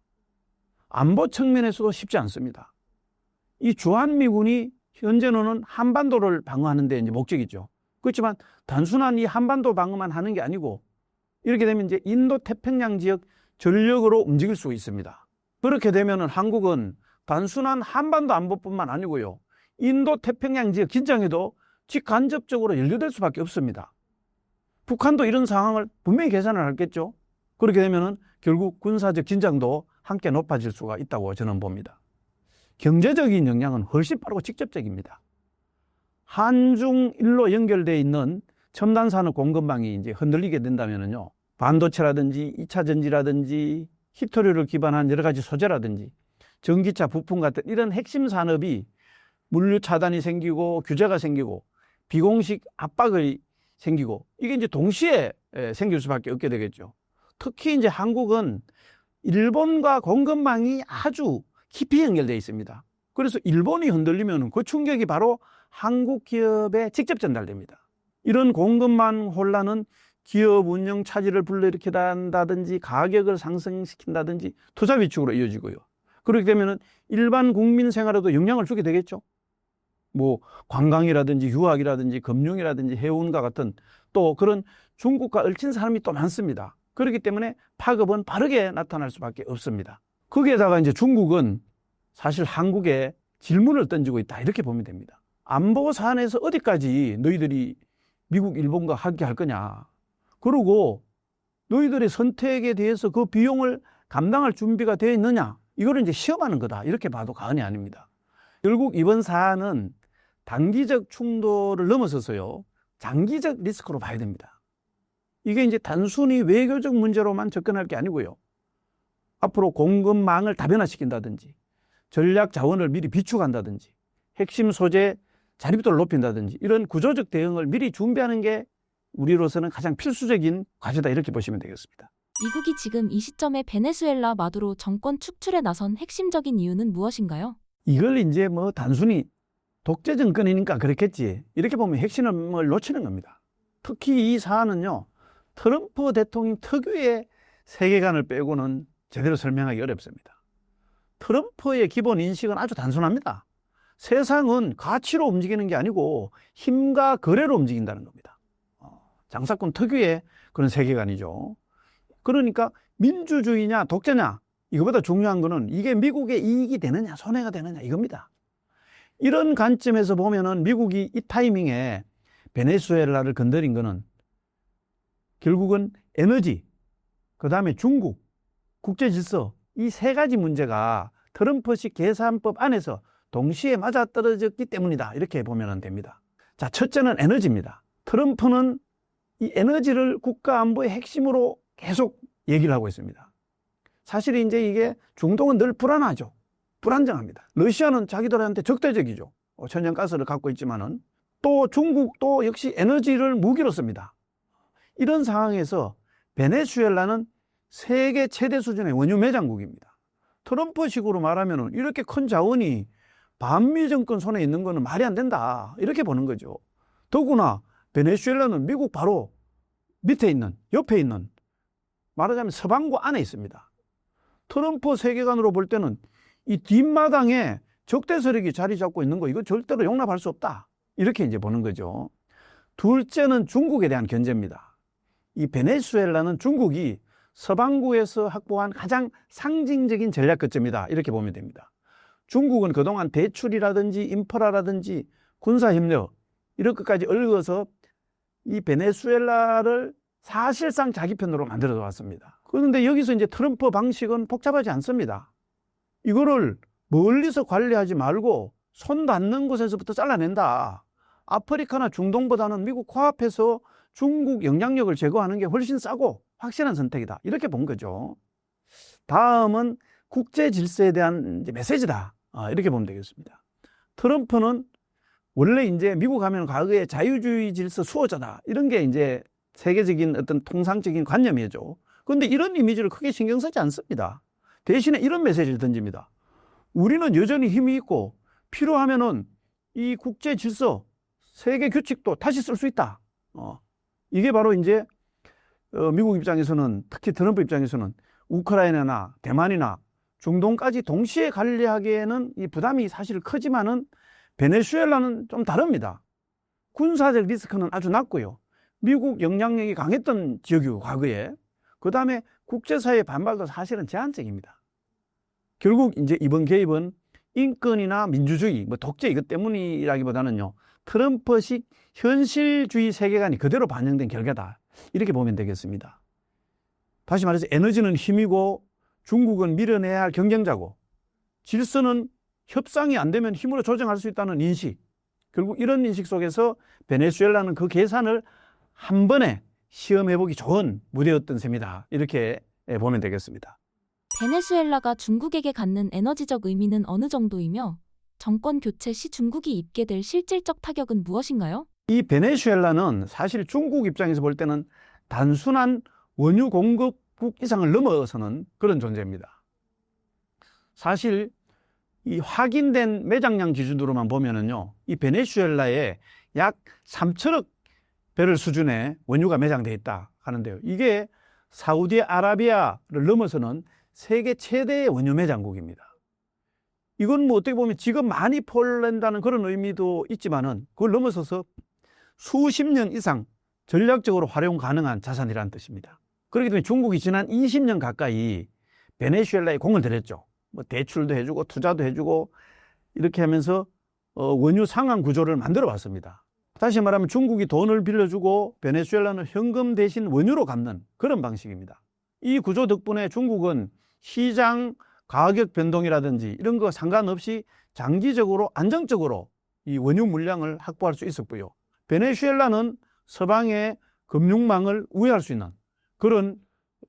안보 측면에서도 쉽지 않습니다. 이 주한미군이 현재는 한반도를 방어하는 데 이제 목적이죠. 그렇지만 단순한 이 한반도 방어만 하는 게 아니고 이렇게 되면 이제 인도 태평양 지역 전력으로 움직일 수 있습니다. 그렇게 되면은 한국은 단순한 한반도 안보뿐만 아니고요, 인도 태평양 지역 긴장에도 직간접적으로 연루될 수밖에 없습니다. 북한도 이런 상황을 분명히 계산을 하겠죠. 그렇게 되면은 결국 군사적 긴장도 함께 높아질 수가 있다고 저는 봅니다. 경제적인 영향은 훨씬 빠르고 직접적입니다. 한중일로 연결되어 있는 첨단 산업 공급망이 이제 흔들리게 된다면요, 반도체라든지 2차 전지라든지 히토류를 기반한 여러 가지 소재라든지 전기차 부품 같은 이런 핵심 산업이 물류 차단이 생기고 규제가 생기고 비공식 압박이 생기고 이게 이제 동시에 생길 수밖에 없게 되겠죠. 특히 이제 한국은 일본과 공급망이 아주 깊이 연결되어 있습니다. 그래서 일본이 흔들리면 그 충격이 바로 한국 기업에 직접 전달됩니다. 이런 공급망 혼란은 기업 운영 차질을 불러일으킨다든지 가격을 상승시킨다든지 투자 위축으로 이어지고요. 그렇게 되면 일반 국민 생활에도 영향을 주게 되겠죠. 뭐 관광이라든지 유학이라든지 금융이라든지 해운과 같은 또 그런 중국과 얽힌 사람이 또 많습니다. 그렇기 때문에 파급은 빠르게 나타날 수밖에 없습니다. 거기에다가 이제 중국은 사실 한국에 질문을 던지고 있다 이렇게 보면 됩니다. 안보 사안에서 어디까지 너희들이 미국, 일본과 함께 할 거냐. 그리고 너희들의 선택에 대해서 그 비용을 감당할 준비가 되어 있느냐. 이거를 이제 시험하는 거다. 이렇게 봐도 과언이 아닙니다. 결국 이번 사안은 단기적 충돌을 넘어서서요, 장기적 리스크로 봐야 됩니다. 이게 이제 단순히 외교적 문제로만 접근할 게 아니고요. 앞으로 공급망을 다변화시킨다든지 전략 자원을 미리 비축한다든지 핵심 소재 자립도를 높인다든지 이런 구조적 대응을 미리 준비하는 게 우리로서는 가장 필수적인 과제다 이렇게 보시면 되겠습니다. 미국이 지금 이 시점에 베네수엘라 마두로 정권 축출에 나선 핵심적인 이유는 무엇인가요? 이걸 이제 뭐 단순히 독재 정권이니까 그렇겠지 이렇게 보면 핵심을 놓치는 겁니다. 특히 이 사안은요. 트럼프 대통령 특유의 세계관을 빼고는 제대로 설명하기 어렵습니다. 트럼프의 기본 인식은 아주 단순합니다. 세상은 가치로 움직이는 게 아니고 힘과 거래로 움직인다는 겁니다. 장사꾼 특유의 그런 세계관이죠. 그러니까 민주주의냐 독재냐 이거보다 중요한 거는 이게 미국의 이익이 되느냐 손해가 되느냐 이겁니다. 이런 관점에서 보면은 미국이 이 타이밍에 베네수엘라를 건드린 거는 결국은 에너지, 그 다음에 중국, 국제 질서 이 세 가지 문제가 트럼프식 계산법 안에서 동시에 맞아떨어졌기 때문이다 이렇게 보면 됩니다. 자, 첫째는 에너지입니다. 트럼프는 이 에너지를 국가 안보의 핵심으로 계속 얘기를 하고 있습니다. 사실 이제 이게 중동은 늘 불안하죠. 불안정합니다. 러시아는 자기들한테 적대적이죠. 천연가스를 갖고 있지만은 또 중국도 역시 에너지를 무기로 씁니다. 이런 상황에서 베네수엘라는 세계 최대 수준의 원유 매장국입니다. 트럼프식으로 말하면 이렇게 큰 자원이 반미 정권 손에 있는 거는 말이 안 된다 이렇게 보는 거죠. 더구나 베네수엘라는 미국 바로 밑에 있는 옆에 있는 말하자면 서방구 안에 있습니다. 트럼프 세계관으로 볼 때는 이 뒷마당에 적대 세력이 자리 잡고 있는 거 이거 절대로 용납할 수 없다 이렇게 이제 보는 거죠. 둘째는 중국에 대한 견제입니다. 이 베네수엘라는 중국이 서방구에서 확보한 가장 상징적인 전략 거점이다 이렇게 보면 됩니다. 중국은 그동안 대출이라든지 인프라라든지 군사협력 이런 것까지 얽어서 이 베네수엘라를 사실상 자기 편으로 만들어 왔습니다. 그런데 여기서 이제 트럼프 방식은 복잡하지 않습니다. 이거를 멀리서 관리하지 말고 손 닿는 곳에서부터 잘라낸다. 아프리카나 중동보다는 미국 코앞에서 중국 영향력을 제거하는 게 훨씬 싸고 확실한 선택이다. 이렇게 본 거죠. 다음은 국제 질서에 대한 이제 메시지다. 이렇게 보면 되겠습니다. 트럼프는 원래 이제 미국 하면 과거에 자유주의 질서 수호자다. 이런 게 이제 세계적인 어떤 통상적인 관념이죠. 그런데 이런 이미지를 크게 신경 쓰지 않습니다. 대신에 이런 메시지를 던집니다. 우리는 여전히 힘이 있고 필요하면은 이 국제 질서, 세계 규칙도 다시 쓸 수 있다. 이게 바로 이제 미국 입장에서는 특히 트럼프 입장에서는 우크라이나나 대만이나 중동까지 동시에 관리하기에는 이 부담이 사실 크지만은 베네수엘라는 좀 다릅니다. 군사적 리스크는 아주 낮고요. 미국 영향력이 강했던 지역이고 과거에 그 다음에 국제사회의 반발도 사실은 제한적입니다. 결국 이제 이번 개입은 인권이나 민주주의, 뭐 독재 이것 때문이라기보다는요. 트럼프식 현실주의 세계관이 그대로 반영된 결과다. 이렇게 보면 되겠습니다. 다시 말해서 에너지는 힘이고 중국은 밀어내야 할 경쟁자고 질서는 협상이 안 되면 힘으로 조정할 수 있다는 인식. 결국 이런 인식 속에서 베네수엘라는 그 계산을 한 번에 시험해보기 좋은 무대였던 셈이다. 이렇게 보면 되겠습니다. 베네수엘라가 중국에게 갖는 에너지적 의미는 어느 정도이며 정권 교체 시 중국이 입게 될 실질적 타격은 무엇인가요? 이 베네수엘라는 사실 중국 입장에서 볼 때는 단순한 원유 공급국 이상을 넘어서는 그런 존재입니다. 사실 이 확인된 매장량 기준으로만 보면은요, 이 베네수엘라에 약 3천억 배럴 수준의 원유가 매장되어 있다 하는데요. 이게 사우디아라비아를 넘어서는 세계 최대의 원유 매장국입니다. 이건 뭐 어떻게 보면 지금 많이 폴란다는 그런 의미도 있지만은 그걸 넘어서서 수십 년 이상 전략적으로 활용 가능한 자산이라는 뜻입니다. 그렇기 때문에 중국이 지난 20년 가까이 베네수엘라에 공을 들였죠. 뭐 대출도 해주고 투자도 해주고 이렇게 하면서 원유 상환 구조를 만들어 왔습니다. 다시 말하면 중국이 돈을 빌려주고 베네수엘라는 현금 대신 원유로 갚는 그런 방식입니다. 이 구조 덕분에 중국은 시장 가격 변동이라든지 이런 거 상관없이 장기적으로 안정적으로 이 원유 물량을 확보할 수 있었고요. 베네수엘라는 서방의 금융망을 우회할 수 있는 그런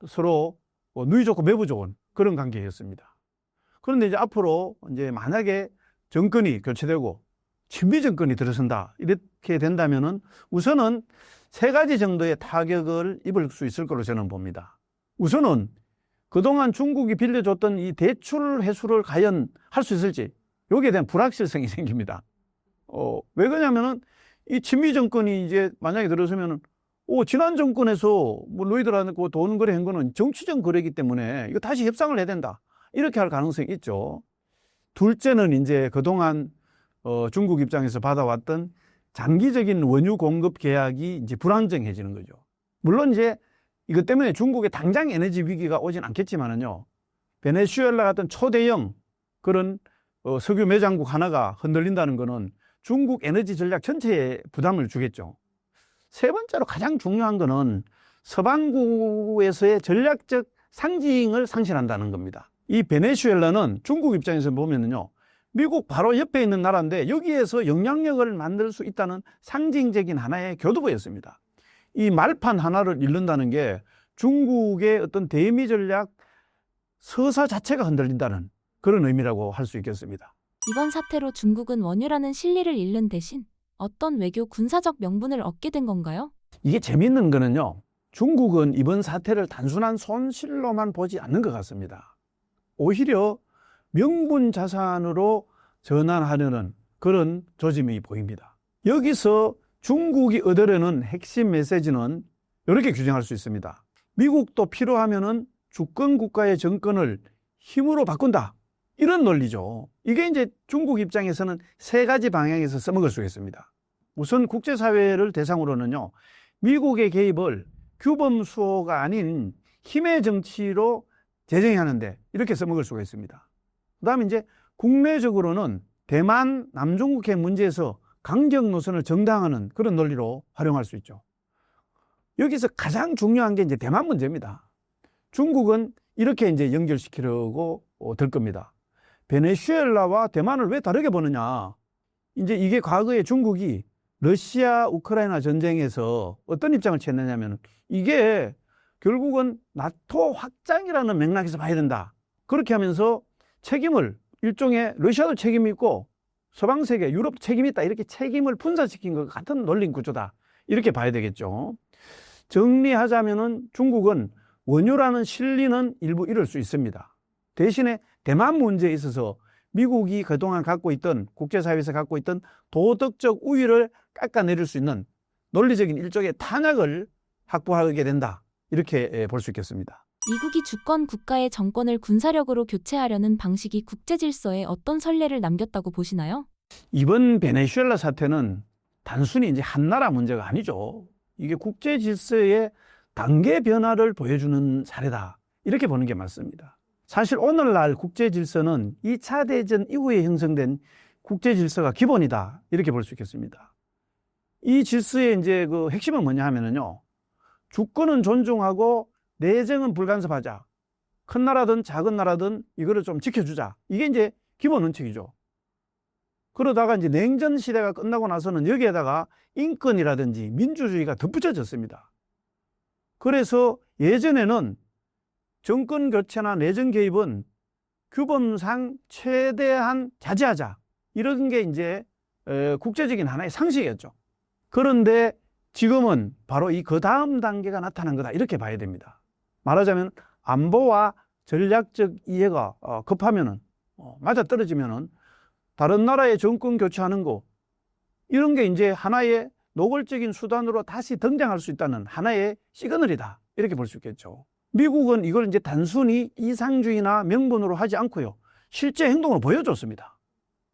서로 누이 좋고 매부 좋은 그런 관계였습니다. 그런데 이제 앞으로 이제 만약에 정권이 교체되고 친미 정권이 들어선다 이렇게 된다면은 우선은 세 가지 정도의 타격을 입을 수 있을 거로 저는 봅니다. 우선은 그동안 중국이 빌려줬던 이 대출 회수를 과연 할 수 있을지 여기에 대한 불확실성이 생깁니다. 왜 그러냐면은 이 친미 정권이 이제 만약에 들어서면은 지난 정권에서 뭐 너희들하고 돈 거래한 거는 정치적 거래이기 때문에 이거 다시 협상을 해야 된다. 이렇게 할 가능성이 있죠. 둘째는 이제 그동안 중국 입장에서 받아왔던 장기적인 원유 공급 계약이 이제 불안정해지는 거죠. 물론 이제 이것 때문에 중국의 당장 에너지 위기가 오진 않겠지만은요. 베네수엘라 같은 초대형 그런 석유 매장국 하나가 흔들린다는 거는 중국 에너지 전략 전체에 부담을 주겠죠. 세 번째로 가장 중요한 거는 서방구에서의 전략적 상징을 상실한다는 겁니다. 이 베네수엘라는 중국 입장에서 보면은요, 미국 바로 옆에 있는 나라인데 여기에서 영향력을 만들 수 있다는 상징적인 하나의 교두보였습니다. 이 말판 하나를 잃는다는 게 중국의 어떤 대미 전략 서사 자체가 흔들린다는 그런 의미라고 할 수 있겠습니다. 이번 사태로 중국은 원유라는 실리를 잃는 대신 어떤 외교 군사적 명분을 얻게 된 건가요? 이게 재밌는 거는요, 중국은 이번 사태를 단순한 손실로만 보지 않는 것 같습니다. 오히려 명분 자산으로 전환하려는 그런 조짐이 보입니다. 여기서 중국이 얻으려는 핵심 메시지는 이렇게 규정할 수 있습니다. 미국도 필요하면은 주권 국가의 정권을 힘으로 바꾼다. 이런 논리죠. 이게 이제 중국 입장에서는 세 가지 방향에서 써먹을 수 있습니다. 우선 국제사회를 대상으로는요, 미국의 개입을 규범 수호가 아닌 힘의 정치로 재정하는데 이렇게 써먹을 수가 있습니다. 그 다음에 이제 국내적으로는 대만 남중국해 문제에서 강경 노선을 정당화하는 그런 논리로 활용할 수 있죠. 여기서 가장 중요한 게 이제 대만 문제입니다. 중국은 이렇게 이제 연결시키려고 들 겁니다. 베네수엘라와 대만을 왜 다르게 보느냐. 이제 이게 과거에 중국이 러시아 우크라이나 전쟁에서 어떤 입장을 취했느냐면 이게 결국은 나토 확장이라는 맥락에서 봐야 된다. 그렇게 하면서 책임을 일종의 러시아도 책임이 있고 서방 세계, 유럽 책임이 있다. 이렇게 책임을 분산시킨 것 같은 논리 구조다. 이렇게 봐야 되겠죠. 정리하자면은 중국은 원유라는 실리는 일부 잃을 수 있습니다. 대신에 대만 문제에 있어서 미국이 그동안 갖고 있던 국제사회에서 갖고 있던 도덕적 우위를 깎아내릴 수 있는 논리적인 일종의 탄약을 확보하게 된다. 이렇게 볼 수 있겠습니다. 미국이 주권 국가의 정권을 군사력으로 교체하려는 방식이 국제 질서에 어떤 선례를 남겼다고 보시나요? 이번 베네수엘라 사태는 단순히 이제 한 나라 문제가 아니죠. 이게 국제 질서의 단계 변화를 보여주는 사례다. 이렇게 보는 게 맞습니다. 사실 오늘날 국제 질서는 2차 대전 이후에 형성된 국제 질서가 기본이다. 이렇게 볼 수 있겠습니다. 이 질서의 이제 그 핵심은 뭐냐 하면은요. 주권은 존중하고 내정은 불간섭하자. 큰 나라든 작은 나라든 이거를 좀 지켜주자. 이게 이제 기본 원칙이죠. 그러다가 이제 냉전 시대가 끝나고 나서는 여기에다가 인권이라든지 민주주의가 덧붙여졌습니다. 그래서 예전에는 정권 교체나 내정 개입은 규범상 최대한 자제하자. 이런 게 이제 국제적인 하나의 상식이었죠. 그런데 지금은 바로 이 그 다음 단계가 나타난 거다. 이렇게 봐야 됩니다. 말하자면 안보와 전략적 이해가 급하면은 맞아떨어지면은 다른 나라의 정권 교체하는 거 이런 게 이제 하나의 노골적인 수단으로 다시 등장할 수 있다는 하나의 시그널이다. 이렇게 볼 수 있겠죠. 미국은 이걸 이제 단순히 이상주의나 명분으로 하지 않고요. 실제 행동으로 보여줬습니다.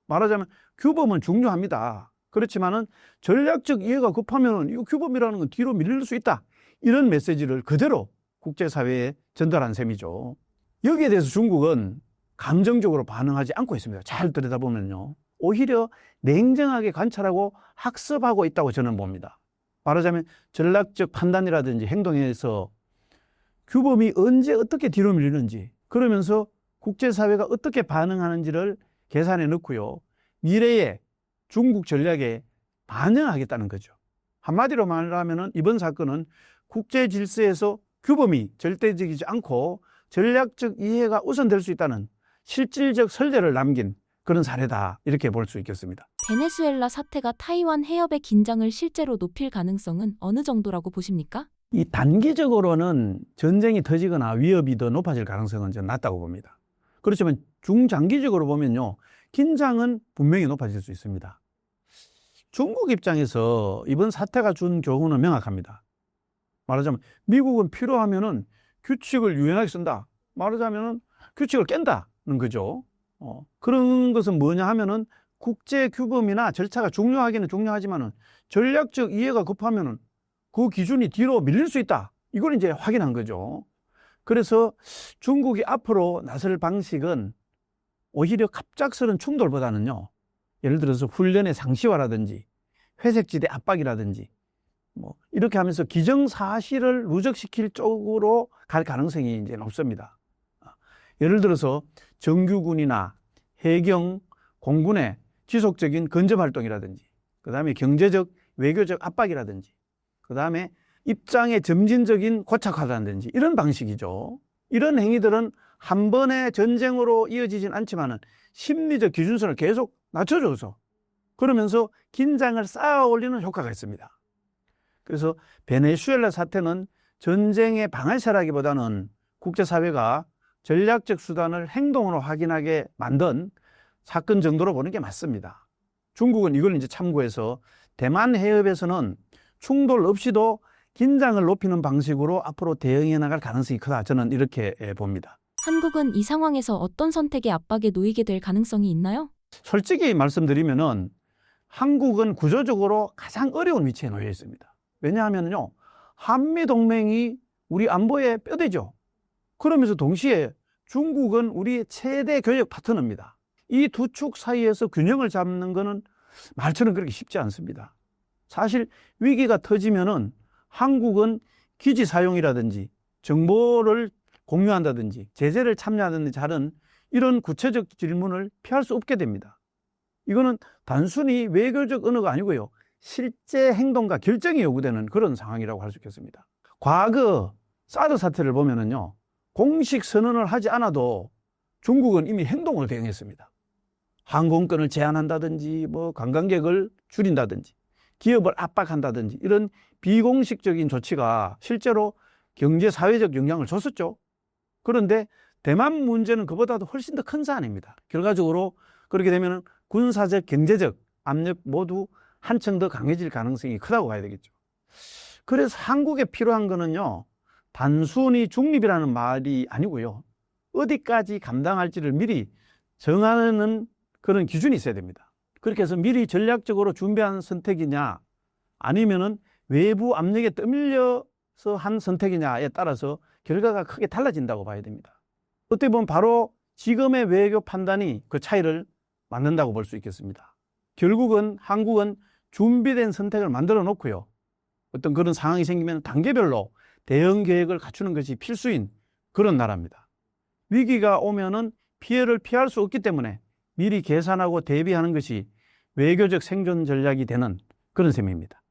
말하자면 규범은 중요합니다. 그렇지만은 전략적 이해가 급하면 이 규범이라는 건 뒤로 밀릴 수 있다. 이런 메시지를 그대로 국제사회에 전달한 셈이죠. 여기에 대해서 중국은 감정적으로 반응하지 않고 있습니다. 잘 들여다보면요. 오히려 냉정하게 관찰하고 학습하고 있다고 저는 봅니다. 말하자면 전략적 판단이라든지 행동에서 규범이 언제 어떻게 뒤로 밀리는지 그러면서 국제사회가 어떻게 반응하는지를 계산해 넣고요. 미래의 중국 전략에 반영하겠다는 거죠. 한마디로 말하면 이번 사건은 국제 질서에서 규범이 절대적이지 않고 전략적 이해가 우선될 수 있다는 실질적 선례를 남긴 그런 사례다, 이렇게 볼 수 있겠습니다. 베네수엘라 사태가 타이완 해협의 긴장을 실제로 높일 가능성은 어느 정도라고 보십니까? 이 단기적으로는 전쟁이 터지거나 위협이 더 높아질 가능성은 좀 낮다고 봅니다. 그렇지만 중장기적으로 보면요, 긴장은 분명히 높아질 수 있습니다. 중국 입장에서 이번 사태가 준 교훈은 명확합니다. 말하자면 미국은 필요하면은 규칙을 유연하게 쓴다. 말하자면은 규칙을 깬다는 거죠. 그런 것은 뭐냐 하면은 국제 규범이나 절차가 중요하기는 중요하지만은 전략적 이해가 급하면은 그 기준이 뒤로 밀릴 수 있다. 이걸 이제 확인한 거죠. 그래서 중국이 앞으로 나설 방식은 오히려 갑작스러운 충돌보다는요, 예를 들어서 훈련의 상시화라든지 회색지대 압박이라든지 이렇게 하면서 기정사실을 누적시킬 쪽으로 갈 가능성이 이제 높습니다. 예를 들어서 정규군이나 해경, 공군의 지속적인 근접 활동이라든지, 그 다음에 경제적, 외교적 압박이라든지, 그 다음에 입장의 점진적인 고착화라든지 이런 방식이죠. 이런 행위들은 한 번의 전쟁으로 이어지진 않지만 심리적 기준선을 계속 낮춰줘서 그러면서 긴장을 쌓아 올리는 효과가 있습니다. 그래서 베네수엘라 사태는 전쟁의 방아쇠라기보다는 국제사회가 전략적 수단을 행동으로 확인하게 만든 사건 정도로 보는 게 맞습니다. 중국은 이걸 이제 참고해서 대만 해협에서는 충돌 없이도 긴장을 높이는 방식으로 앞으로 대응해 나갈 가능성이 크다, 저는 이렇게 봅니다. 한국은 이 상황에서 어떤 선택의 압박에 놓이게 될 가능성이 있나요? 솔직히 말씀드리면은 한국은 구조적으로 가장 어려운 위치에 놓여 있습니다. 왜냐하면요, 한미동맹이 우리 안보의 뼈대죠. 그러면서 동시에 중국은 우리의 최대 교역 파트너입니다. 이 두 축 사이에서 균형을 잡는 것은 말처럼 그렇게 쉽지 않습니다. 사실 위기가 터지면은 한국은 기지 사용이라든지 정보를 공유한다든지 제재를 참여하든지 하는 이런 구체적 질문을 피할 수 없게 됩니다. 이거는 단순히 외교적 언어가 아니고요, 실제 행동과 결정이 요구되는 그런 상황이라고 할 수 있겠습니다. 과거 사드 사태를 보면은요, 공식 선언을 하지 않아도 중국은 이미 행동으로 대응했습니다. 항공권을 제한한다든지, 관광객을 줄인다든지, 기업을 압박한다든지 이런 비공식적인 조치가 실제로 경제 사회적 영향을 줬었죠. 그런데 대만 문제는 그보다도 훨씬 더 큰 사안입니다. 결과적으로 그렇게 되면 군사적, 경제적 압력 모두 한층 더 강해질 가능성이 크다고 봐야 되겠죠. 그래서 한국에 필요한 거는요, 단순히 중립이라는 말이 아니고요, 어디까지 감당할지를 미리 정하는 그런 기준이 있어야 됩니다. 그렇게 해서 미리 전략적으로 준비한 선택이냐, 아니면은 외부 압력에 떠밀려서 한 선택이냐에 따라서 결과가 크게 달라진다고 봐야 됩니다. 어떻게 보면 바로 지금의 외교 판단이 그 차이를 만든다고 볼 수 있겠습니다. 결국은 한국은 준비된 선택을 만들어 놓고요, 어떤 그런 상황이 생기면 단계별로 대응 계획을 갖추는 것이 필수인 그런 나라입니다. 위기가 오면은 피해를 피할 수 없기 때문에 미리 계산하고 대비하는 것이 외교적 생존 전략이 되는 그런 셈입니다.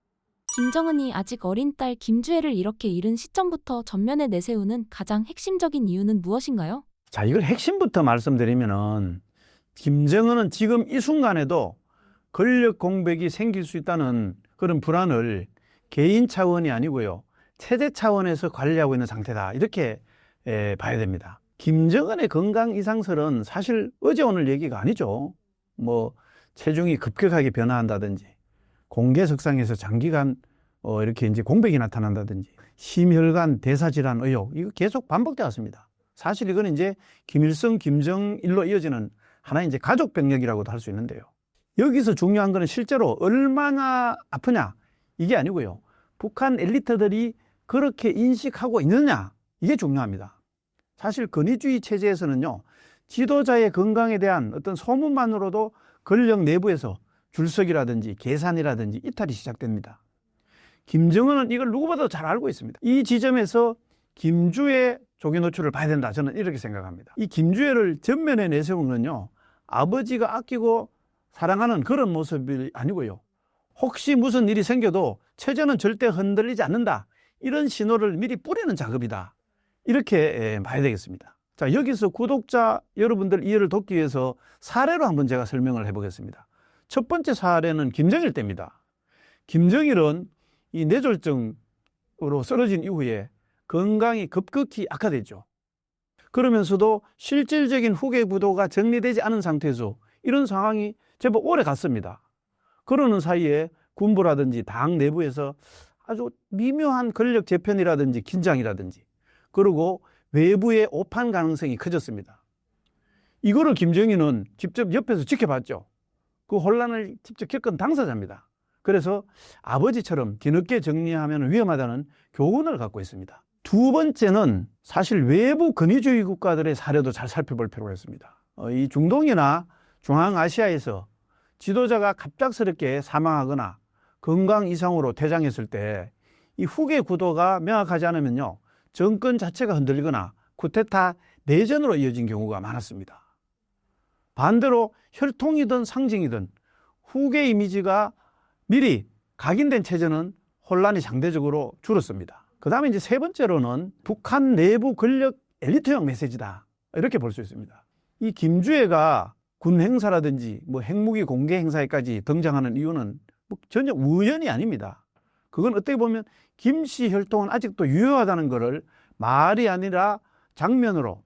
김정은이 아직 어린 딸 김주애를 이렇게 이른 시점부터 전면에 내세우는 가장 핵심적인 이유는 무엇인가요? 자, 이걸 핵심부터 말씀드리면은 김정은은 지금 이 순간에도 권력 공백이 생길 수 있다는 그런 불안을 개인 차원이 아니고요, 체제 차원에서 관리하고 있는 상태다, 이렇게 봐야 됩니다. 김정은의 건강 이상설은 사실 어제 오늘 얘기가 아니죠. 체중이 급격하게 변화한다든지, 공개석상에서 장기간 이렇게 이제 공백이 나타난다든지, 심혈관 대사질환 의혹, 이거 계속 반복되어 왔습니다. 사실 이건 이제 김일성, 김정일로 이어지는 하나의 이제 가족 병력이라고도 할 수 있는데요. 여기서 중요한 거는 실제로 얼마나 아프냐, 이게 아니고요, 북한 엘리트들이 그렇게 인식하고 있느냐, 이게 중요합니다. 사실 권위주의 체제에서는요, 지도자의 건강에 대한 어떤 소문만으로도 권력 내부에서 줄서기라든지 계산이라든지 이탈이 시작됩니다. 김정은은 이걸 누구보다도 잘 알고 있습니다. 이 지점에서 김주애 조기 노출을 봐야 된다, 저는 이렇게 생각합니다. 이 김주애를 전면에 내세운 건요, 아버지가 아끼고 사랑하는 그런 모습이 아니고요, 혹시 무슨 일이 생겨도 체제는 절대 흔들리지 않는다. 이런 신호를 미리 뿌리는 작업이다. 이렇게 봐야 되겠습니다. 자, 여기서 구독자 여러분들 이해를 돕기 위해서 사례로 한번 제가 설명을 해보겠습니다. 첫 번째 사례는 김정일 때입니다. 김정일은 이 뇌졸중으로 쓰러진 이후에 건강이 급격히 악화됐죠. 그러면서도 실질적인 후계 구도가 정리되지 않은 상태에서 이런 상황이 제법 오래 갔습니다. 그러는 사이에 군부라든지 당 내부에서 아주 미묘한 권력 재편이라든지 긴장이라든지 그리고 외부의 오판 가능성이 커졌습니다. 이거를 김정일은 직접 옆에서 지켜봤죠. 그 혼란을 직접 겪은 당사자입니다. 그래서 아버지처럼 뒤늦게 정리하면 위험하다는 교훈을 갖고 있습니다. 두 번째는 사실 외부 권위주의 국가들의 사례도 잘 살펴볼 필요가 있습니다. 이 중동이나 중앙아시아에서 지도자가 갑작스럽게 사망하거나 건강 이상으로 퇴장했을 때 이 후계 구도가 명확하지 않으면요, 정권 자체가 흔들리거나 쿠데타 내전으로 이어진 경우가 많았습니다. 반대로 혈통이든 상징이든 후계 이미지가 미리 각인된 체제는 혼란이 상대적으로 줄었습니다. 그 다음에 이제 세 번째로는 북한 내부 권력 엘리트형 메시지다. 이렇게 볼 수 있습니다. 이 김주애가 군 행사라든지 뭐 핵무기 공개 행사에까지 등장하는 이유는 뭐 전혀 우연이 아닙니다. 그건 어떻게 보면 김씨 혈통은 아직도 유효하다는 것을 말이 아니라 장면으로,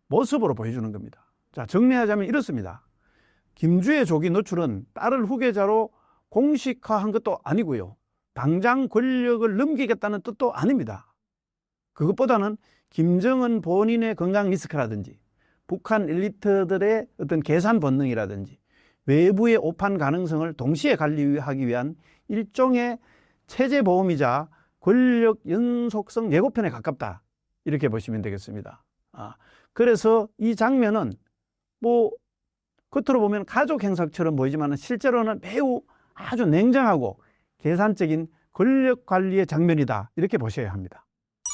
모습으로 보여주는 겁니다. 자, 정리하자면 이렇습니다. 김주애 조기 노출은 딸을 후계자로 공식화한 것도 아니고요, 당장 권력을 넘기겠다는 뜻도 아닙니다. 그것보다는 김정은 본인의 건강 리스크라든지 북한 엘리트들의 어떤 계산 본능이라든지 외부의 오판 가능성을 동시에 관리하기 위한 일종의 체제 보험이자 권력 연속성 예고편에 가깝다. 이렇게 보시면 되겠습니다. 그래서 이 장면은 뭐 겉으로 보면 가족 행사처럼 보이지만 실제로는 매우 아주 냉정하고 계산적인 권력 관리의 장면이다. 이렇게 보셔야 합니다.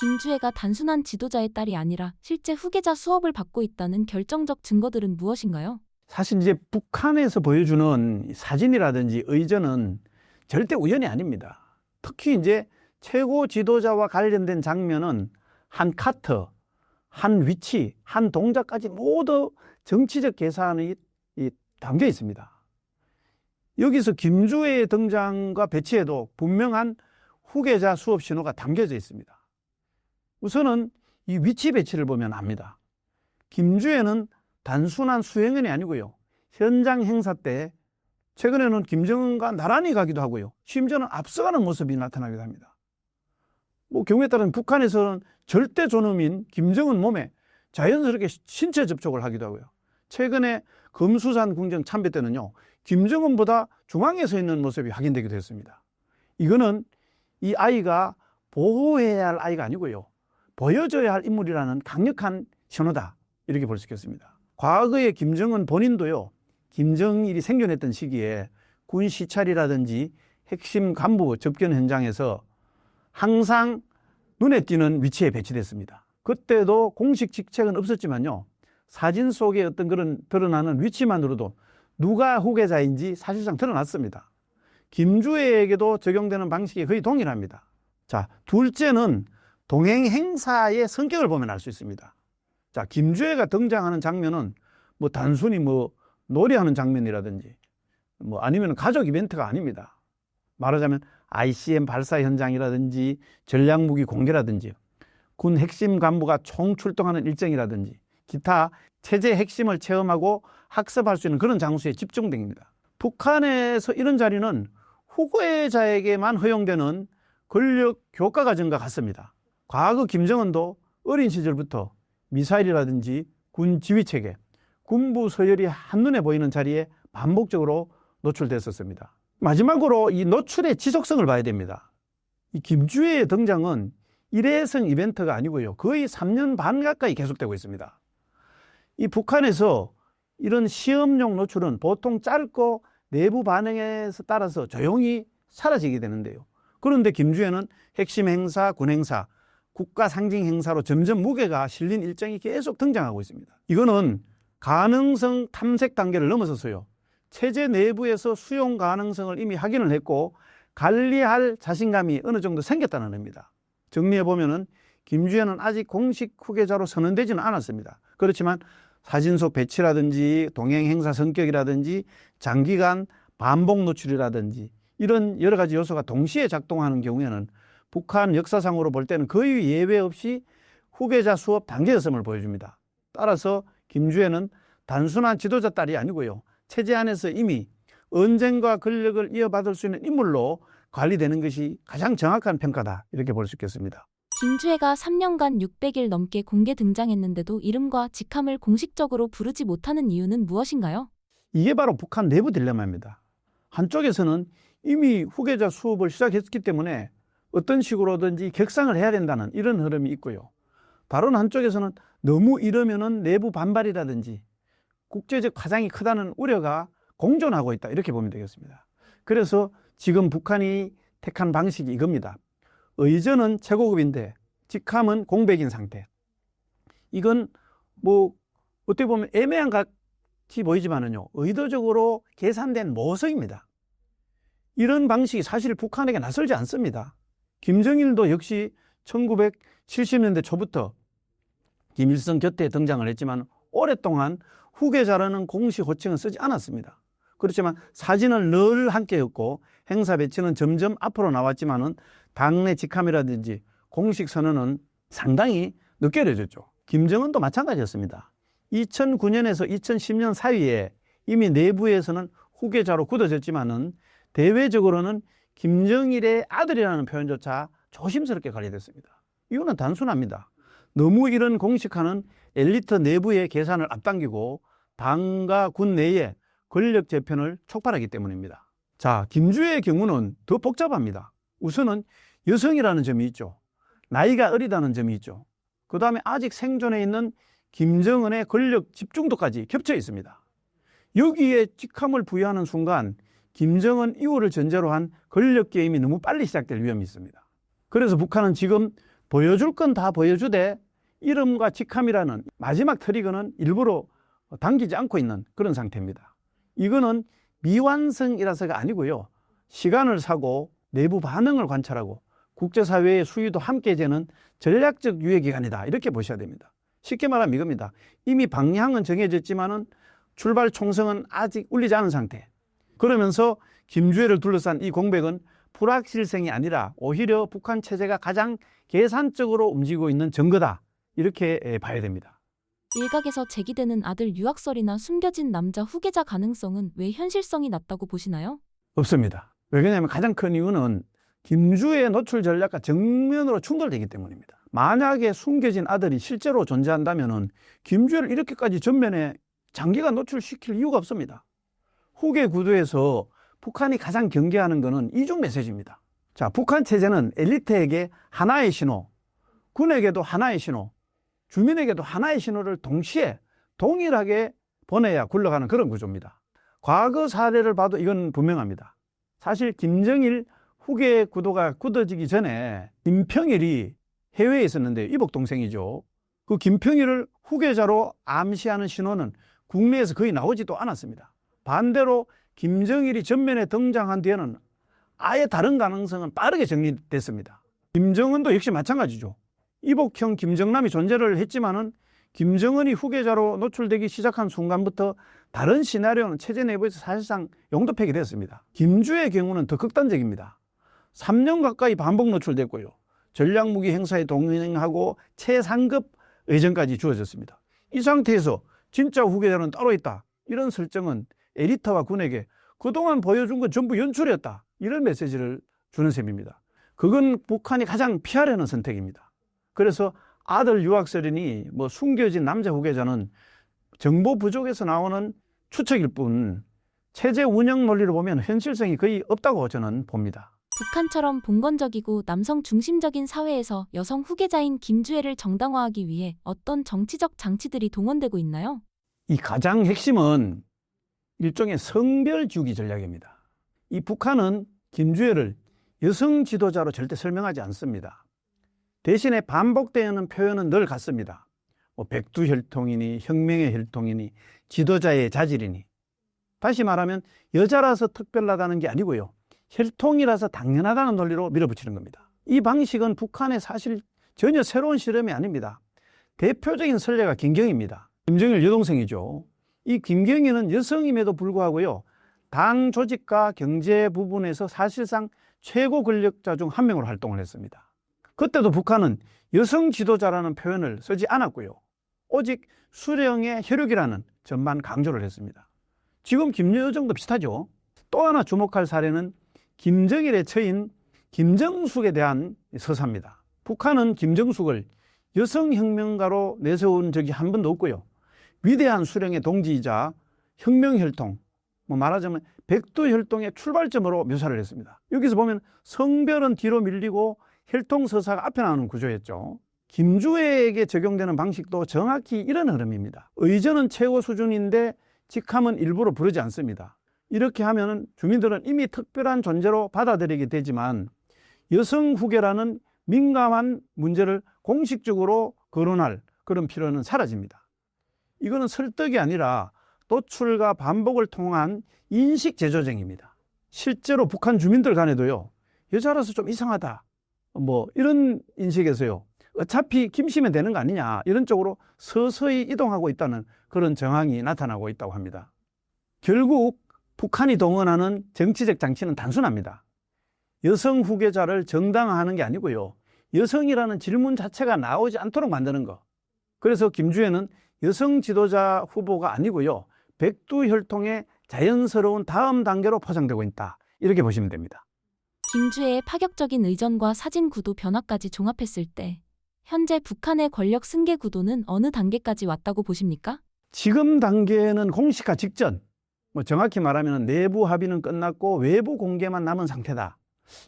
김주애가 단순한 지도자의 딸이 아니라 실제 후계자 수업을 받고 있다는 결정적 증거들은 무엇인가요? 사실 이제 북한에서 보여주는 사진이라든지 의전은 절대 우연이 아닙니다. 특히 이제 최고 지도자와 관련된 장면은 한 카트, 한 위치, 한 동작까지 모두 정치적 계산이 담겨 있습니다. 여기서 김주애의 등장과 배치에도 분명한 후계자 수업 신호가 담겨져 있습니다. 우선은 이 위치 배치를 보면 압니다. 김주애는 단순한 수행원이 아니고요, 현장 행사 때 최근에는 김정은과 나란히 가기도 하고요, 심지어는 앞서가는 모습이 나타나기도 합니다. 뭐 경우에 따른 북한에서는 절대 존엄인 김정은 몸에 자연스럽게 신체 접촉을 하기도 하고요. 최근에 금수산 궁정 참배 때는요, 김정은보다 중앙에 서 있는 모습이 확인되기도 했습니다. 이거는 이 아이가 보호해야 할 아이가 아니고요, 보여줘야 할 인물이라는 강력한 신호다. 이렇게 볼 수 있겠습니다. 과거에 김정은 본인도요, 김정일이 생존했던 시기에 군 시찰이라든지 핵심 간부 접견 현장에서 항상 눈에 띄는 위치에 배치됐습니다. 그때도 공식 직책은 없었지만요, 사진 속에 어떤 그런 드러나는 위치만으로도 누가 후계자인지 사실상 드러났습니다. 김주애에게도 적용되는 방식이 거의 동일합니다. 자, 둘째는 동행 행사의 성격을 보면 알 수 있습니다. 자, 김주애가 등장하는 장면은 뭐 단순히 뭐 놀이하는 장면이라든지 뭐 아니면 가족 이벤트가 아닙니다. 말하자면 ICM 발사 현장이라든지 전략무기 공개라든지 군 핵심 간부가 총 출동하는 일정이라든지 기타 체제 핵심을 체험하고 학습할 수 있는 그런 장소에 집중됩니다. 북한에서 이런 자리는 후계자에게만 허용되는 권력 교과 과정과 같습니다. 과거 김정은도 어린 시절부터 미사일이라든지 군 지휘체계, 군부 서열이 한눈에 보이는 자리에 반복적으로 노출됐었습니다. 마지막으로 이 노출의 지속성을 봐야 됩니다. 이 김주애의 등장은 일회성 이벤트가 아니고요, 거의 3년 반 가까이 계속되고 있습니다. 이 북한에서 이런 시험용 노출은 보통 짧고 내부 반응에 따라서 조용히 사라지게 되는데요. 그런데 김주애는 핵심 행사, 군 행사, 국가 상징 행사로 점점 무게가 실린 일정이 계속 등장하고 있습니다. 이거는 가능성 탐색 단계를 넘어서서요, 체제 내부에서 수용 가능성을 이미 확인을 했고 관리할 자신감이 어느 정도 생겼다는 의미입니다. 정리해보면은 김주애는 아직 공식 후계자로 선언되지는 않았습니다. 그렇지만 사진 속 배치라든지 동행 행사 성격이라든지 장기간 반복 노출이라든지 이런 여러 가지 요소가 동시에 작동하는 경우에는 북한 역사상으로 볼 때는 거의 예외 없이 후계자 수업 단계였음을 보여줍니다. 따라서 김주애는 단순한 지도자 딸이 아니고요. 체제 안에서 이미 언쟁과 권력을 이어받을 수 있는 인물로 관리되는 것이 가장 정확한 평가다. 이렇게 볼 수 있겠습니다. 김주애가 3년간 600일 넘게 공개 등장했는데도 이름과 직함을 공식적으로 부르지 못하는 이유는 무엇인가요? 이게 바로 북한 내부 딜레마입니다. 한쪽에서는 이미 후계자 수업을 시작했기 때문에 어떤 식으로든지 격상을 해야 된다는 이런 흐름이 있고요. 다른 한쪽에서는 너무 이러면은 내부 반발이라든지 국제적 파장이 크다는 우려가 공존하고 있다. 이렇게 보면 되겠습니다. 그래서 지금 북한이 택한 방식이 이겁니다. 의전은 최고급인데 직함은 공백인 상태. 이건 뭐 어떻게 보면 애매한 같이 보이지만은요, 의도적으로 계산된 모성입니다. 이런 방식이 사실 북한에게 낯설지 않습니다. 김정일도 역시 1970년대 초부터 김일성 곁에 등장을 했지만 오랫동안 후계자라는 공식 호칭은 쓰지 않았습니다. 그렇지만 사진을 늘 함께였고 행사 배치는 점점 앞으로 나왔지만은 당내 직함이라든지 공식 선언은 상당히 늦게 이뤄졌죠. 김정은도 마찬가지였습니다. 2009년에서 2010년 사이에 이미 내부에서는 후계자로 굳어졌지만은 대외적으로는 김정일의 아들이라는 표현조차 조심스럽게 관리됐습니다. 이유는 단순합니다. 너무 이런 공식화는 엘리트 내부의 계산을 앞당기고 당과 군 내에 권력 재편을 촉발하기 때문입니다. 자, 김주애의 경우는 더 복잡합니다. 우선은 여성이라는 점이 있죠. 나이가 어리다는 점이 있죠. 그 다음에 아직 생존해 있는 김정은의 권력 집중도까지 겹쳐 있습니다. 여기에 직함을 부여하는 순간 김정은 이후를 전제로 한 권력 게임이 너무 빨리 시작될 위험이 있습니다. 그래서 북한은 지금 보여줄 건 다 보여주되 이름과 직함이라는 마지막 트리거는 일부러 당기지 않고 있는 그런 상태입니다. 이거는 미완성이라서가 아니고요. 시간을 사고 내부 반응을 관찰하고 국제사회의 수위도 함께 재는 전략적 유예기간이다. 이렇게 보셔야 됩니다. 쉽게 말하면 이겁니다. 이미 방향은 정해졌지만은 출발 총성은 아직 울리지 않은 상태. 그러면서 김주애를 둘러싼 이 공백은 불확실성이 아니라 오히려 북한 체제가 가장 계산적으로 움직이고 있는 증거다. 이렇게 봐야 됩니다. 일각에서 제기되는 아들 유학설이나 숨겨진 남자 후계자 가능성은 왜 현실성이 낮다고 보시나요? 없습니다. 왜냐하면 가장 큰 이유는 김주애의 노출 전략과 정면으로 충돌되기 때문입니다. 만약에 숨겨진 아들이 실제로 존재한다면 김주애를 이렇게까지 전면에 장기간 노출시킬 이유가 없습니다. 후계 구도에서 북한이 가장 경계하는 것은 이중 메시지입니다. 자, 북한 체제는 엘리트에게 하나의 신호, 군에게도 하나의 신호, 주민에게도 하나의 신호를 동시에 동일하게 보내야 굴러가는 그런 구조입니다. 과거 사례를 봐도 이건 분명합니다. 사실 김정일 후계 구도가 굳어지기 전에 김평일이 해외에 있었는데 이복 동생이죠. 그 김평일을 후계자로 암시하는 신호는 국내에서 거의 나오지도 않았습니다. 반대로 김정일이 전면에 등장한 뒤에는 아예 다른 가능성은 빠르게 정리됐습니다. 김정은도 역시 마찬가지죠. 이복형 김정남이 존재를 했지만은 김정은이 후계자로 노출되기 시작한 순간부터 다른 시나리오는 체제 내부에서 사실상 용도 폐기됐습니다. 김주의 경우는 더 극단적입니다. 3년 가까이 반복 노출됐고요. 전략무기 행사에 동행하고 최상급 의전까지 주어졌습니다. 이 상태에서 진짜 후계자는 따로 있다. 이런 설정은 엘리트와 군에게 그동안 보여준 건 전부 연출이었다. 이런 메시지를 주는 셈입니다. 그건 북한이 가장 피하려는 선택입니다. 그래서 아들 유학설이니 숨겨진 남자 후계자는 정보 부족에서 나오는 추측일 뿐 체제 운영 논리를 보면 현실성이 거의 없다고 저는 봅니다. 북한처럼 봉건적이고 남성 중심적인 사회에서 여성 후계자인 김주애를 정당화하기 위해 어떤 정치적 장치들이 동원되고 있나요? 이 가장 핵심은 일종의 성별주기 전략입니다. 이 북한은 김주애를 여성 지도자로 절대 설명하지 않습니다. 대신에 반복되는 표현은 늘 같습니다. 백두혈통이니 혁명의 혈통이니 지도자의 자질이니. 다시 말하면 여자라서 특별하다는 게 아니고요. 혈통이라서 당연하다는 논리로 밀어붙이는 겁니다. 이 방식은 북한의 사실 전혀 새로운 실험이 아닙니다. 대표적인 선례가 김경희입니다. 김정일 여동생이죠. 이 김경희는 여성임에도 불구하고요, 당 조직과 경제 부분에서 사실상 최고 권력자 중 한 명으로 활동을 했습니다. 그때도 북한은 여성 지도자라는 표현을 쓰지 않았고요, 오직 수령의 혈육이라는 점만 강조를 했습니다. 지금 김여정도 비슷하죠. 또 하나 주목할 사례는 김정일의 처인 김정숙에 대한 서사입니다. 북한은 김정숙을 여성혁명가로 내세운 적이 한 번도 없고요, 위대한 수령의 동지이자 혁명혈통, 말하자면 백두혈통의 출발점으로 묘사를 했습니다. 여기서 보면 성별은 뒤로 밀리고 혈통서사가 앞에 나오는 구조였죠. 김주애에게 적용되는 방식도 정확히 이런 흐름입니다. 의전은 최고 수준인데 직함은 일부러 부르지 않습니다. 이렇게 하면 주민들은 이미 특별한 존재로 받아들이게 되지만 여성 후계라는 민감한 문제를 공식적으로 거론할 그런 필요는 사라집니다. 이거는 설득이 아니라 노출과 반복을 통한 인식 재조정입니다. 실제로 북한 주민들 간에도요, 여자라서 좀 이상하다, 이런 인식에서요, 어차피 김씨면 되는 거 아니냐, 이런 쪽으로 서서히 이동하고 있다는 그런 정황이 나타나고 있다고 합니다. 결국 북한이 동원하는 정치적 장치는 단순합니다. 여성 후계자를 정당화하는 게 아니고요, 여성이라는 질문 자체가 나오지 않도록 만드는 거. 그래서 김주애는 여성 지도자 후보가 아니고요, 백두혈통의 자연스러운 다음 단계로 포장되고 있다, 이렇게 보시면 됩니다. 김주애의 파격적인 의전과 사진 구도 변화까지 종합했을 때 현재 북한의 권력 승계 구도는 어느 단계까지 왔다고 보십니까? 지금 단계는 공식화 직전, 정확히 말하면 내부 합의는 끝났고 외부 공개만 남은 상태다,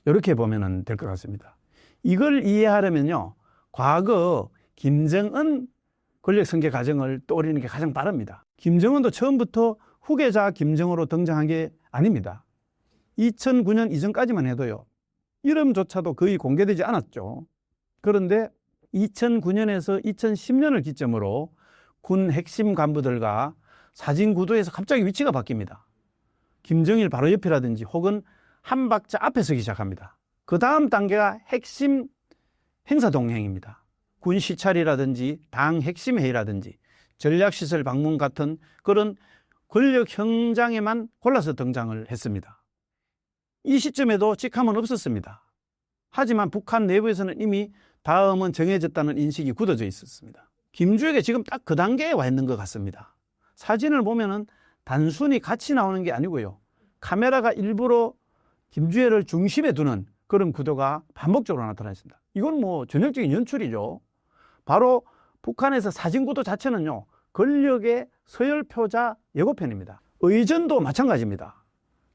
이렇게 보면 될 것 같습니다. 이걸 이해하려면요, 과거 김정은 권력 승계 과정을 떠올리는 게 가장 빠릅니다. 김정은도 처음부터 후계자 김정으로 등장한 게 아닙니다. 2009년 이전까지만 해도요, 이름조차도 거의 공개되지 않았죠. 그런데 2009년에서 2010년을 기점으로 군 핵심 간부들과 사진 구도에서 갑자기 위치가 바뀝니다. 김정일 바로 옆이라든지 혹은 한 박자 앞에 서기 시작합니다. 그 다음 단계가 핵심 행사 동행입니다. 군 시찰이라든지 당 핵심 회의라든지 전략시설 방문 같은 그런 권력 현장에만 골라서 등장을 했습니다. 이 시점에도 직함은 없었습니다. 하지만 북한 내부에서는 이미 다음은 정해졌다는 인식이 굳어져 있었습니다. 김주애가 지금 딱 그 단계에 와 있는 것 같습니다. 사진을 보면은 단순히 같이 나오는 게 아니고요, 카메라가 일부러 김주애를 중심에 두는 그런 구도가 반복적으로 나타나 있습니다. 이건 전형적인 연출이죠. 바로 북한에서 사진 구도 자체는요, 권력의 서열표자 예고편입니다. 의전도 마찬가지입니다.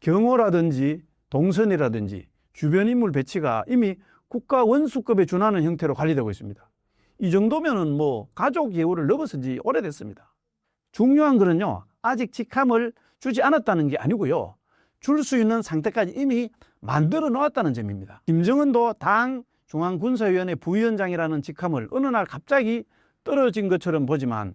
경호라든지 동선이라든지 주변 인물 배치가 이미 국가 원수급에 준하는 형태로 관리되고 있습니다. 이 정도면은 가족 예우를 넘어선 지 오래됐습니다. 중요한 거는요, 아직 직함을 주지 않았다는 게 아니고요, 줄 수 있는 상태까지 이미 만들어 놓았다는 점입니다. 김정은도 당 중앙군사위원회 부위원장이라는 직함을 어느 날 갑자기 떨어진 것처럼 보지만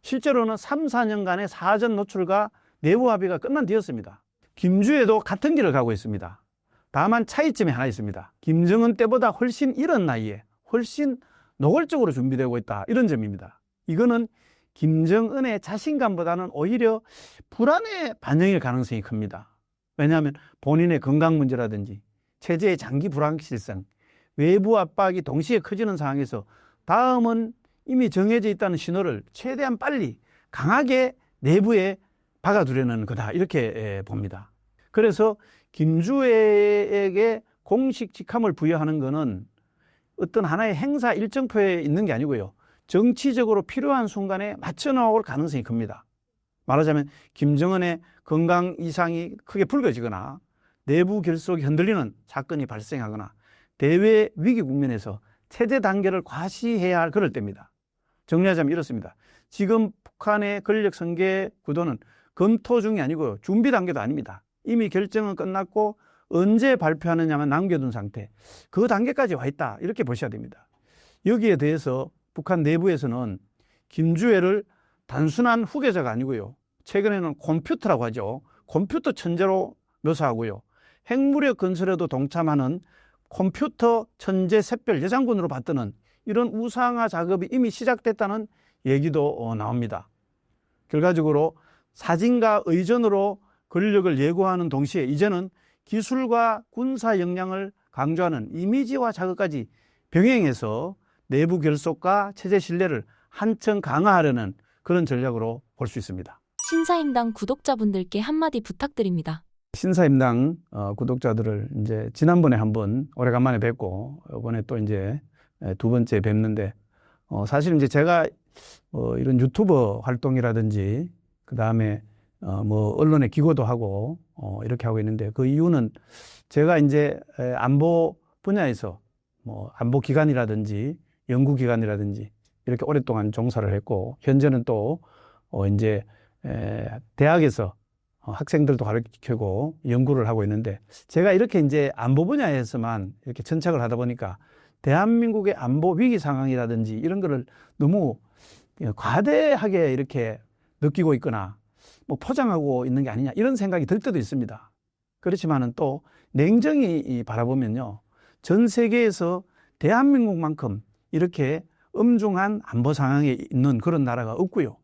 실제로는 3, 4년간의 사전 노출과 내부 합의가 끝난 뒤였습니다. 김주애도 같은 길을 가고 있습니다. 다만 차이점이 하나 있습니다. 김정은 때보다 훨씬 이른 나이에 훨씬 노골적으로 준비되고 있다, 이런 점입니다. 이거는 김정은의 자신감보다는 오히려 불안의 반영일 가능성이 큽니다. 왜냐하면 본인의 건강 문제라든지 체제의 장기 불확실성, 외부 압박이 동시에 커지는 상황에서 다음은 이미 정해져 있다는 신호를 최대한 빨리 강하게 내부에 박아두려는 거다, 이렇게 봅니다. 그래서 김주애에게 공식 직함을 부여하는 것은 어떤 하나의 행사 일정표에 있는 게 아니고요, 정치적으로 필요한 순간에 맞춰 나올 가능성이 큽니다. 말하자면 김정은의 건강 이상이 크게 불거지거나 내부 결속이 흔들리는 사건이 발생하거나 대외 위기 국면에서 체제 단계를 과시해야 할 그럴 때입니다. 정리하자면 이렇습니다. 지금 북한의 권력 승계 구도는 검토 중이 아니고 준비 단계도 아닙니다. 이미 결정은 끝났고 언제 발표하느냐만 남겨둔 상태, 그 단계까지 와 있다, 이렇게 보셔야 됩니다. 여기에 대해서 북한 내부에서는 김주애를 단순한 후계자가 아니고요, 최근에는 컴퓨터라고 하죠, 컴퓨터 천재로 묘사하고요, 핵무력 건설에도 동참하는 컴퓨터 천재 샛별 여장군으로 받드는 이런 우상화 작업이 이미 시작됐다는 얘기도 나옵니다. 결과적으로 사진과 의전으로 권력을 예고하는 동시에 이제는 기술과 군사 역량을 강조하는 이미지화 작업까지 병행해서 내부 결속과 체제 신뢰를 한층 강화하려는 그런 전략으로 볼 수 있습니다. 신사임당 구독자분들께 한마디 부탁드립니다. 신사임당 구독자들을 이제 지난번에 한번 오래간만에 뵙고 이번에 또 이제 두 번째 뵙는데 사실 이제 제가 이런 유튜버 활동이라든지 그 다음에 뭐 언론에 기고도 하고 이렇게 하고 있는데 그 이유는 제가 이제 안보 분야에서 뭐 안보 기관이라든지 연구 기관이라든지 이렇게 오랫동안 종사를 했고 현재는 또 이제 대학에서 학생들도 가르치고 연구를 하고 있는데 제가 이렇게 이제 안보 분야에서만 이렇게 천착을 하다 보니까 대한민국의 안보 위기 상황이라든지 이런 거를 너무 과대하게 이렇게 느끼고 있거나 뭐 포장하고 있는 게 아니냐 이런 생각이 들 때도 있습니다. 그렇지만은 또 냉정히 바라보면요. 전 세계에서 대한민국만큼 이렇게 엄중한 안보 상황에 있는 그런 나라가 없고요.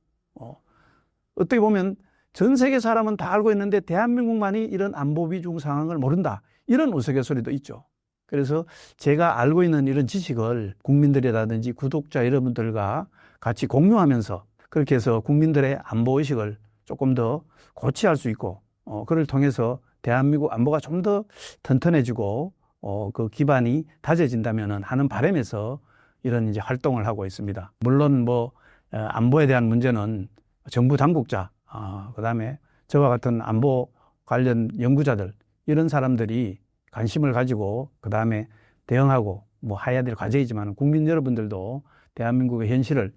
어떻게 보면 전 세계 사람은 다 알고 있는데 대한민국만이 이런 안보 위중 상황을 모른다. 이런 우스갯소리도 있죠. 그래서 제가 알고 있는 이런 지식을 국민들이라든지 구독자 여러분들과 같이 공유하면서 그렇게 해서 국민들의 안보 의식을 조금 더 고취할 수 있고 그를 통해서 대한민국 안보가 좀 더 튼튼해지고 그 기반이 다져진다면은 하는 바람에서 이런 이제 활동을 하고 있습니다. 물론 뭐 안보에 대한 문제는 정부 당국자 그다음에 저와 같은 안보 관련 연구자들 이런 사람들이 관심을 가지고 그다음에 대응하고 뭐 해야 될 과제이지만 국민 여러분들도 대한민국의 현실을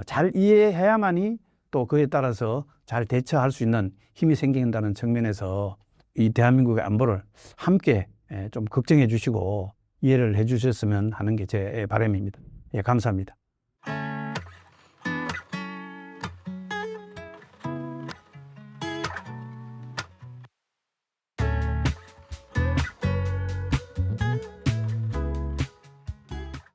잘 이해해야만이 또 그에 따라서 잘 대처할 수 있는 힘이 생긴다는 측면에서 이 대한민국의 안보를 함께 좀 걱정해 주시고 이해를 해 주셨으면 하는 게 제 바람입니다. 예, 감사합니다.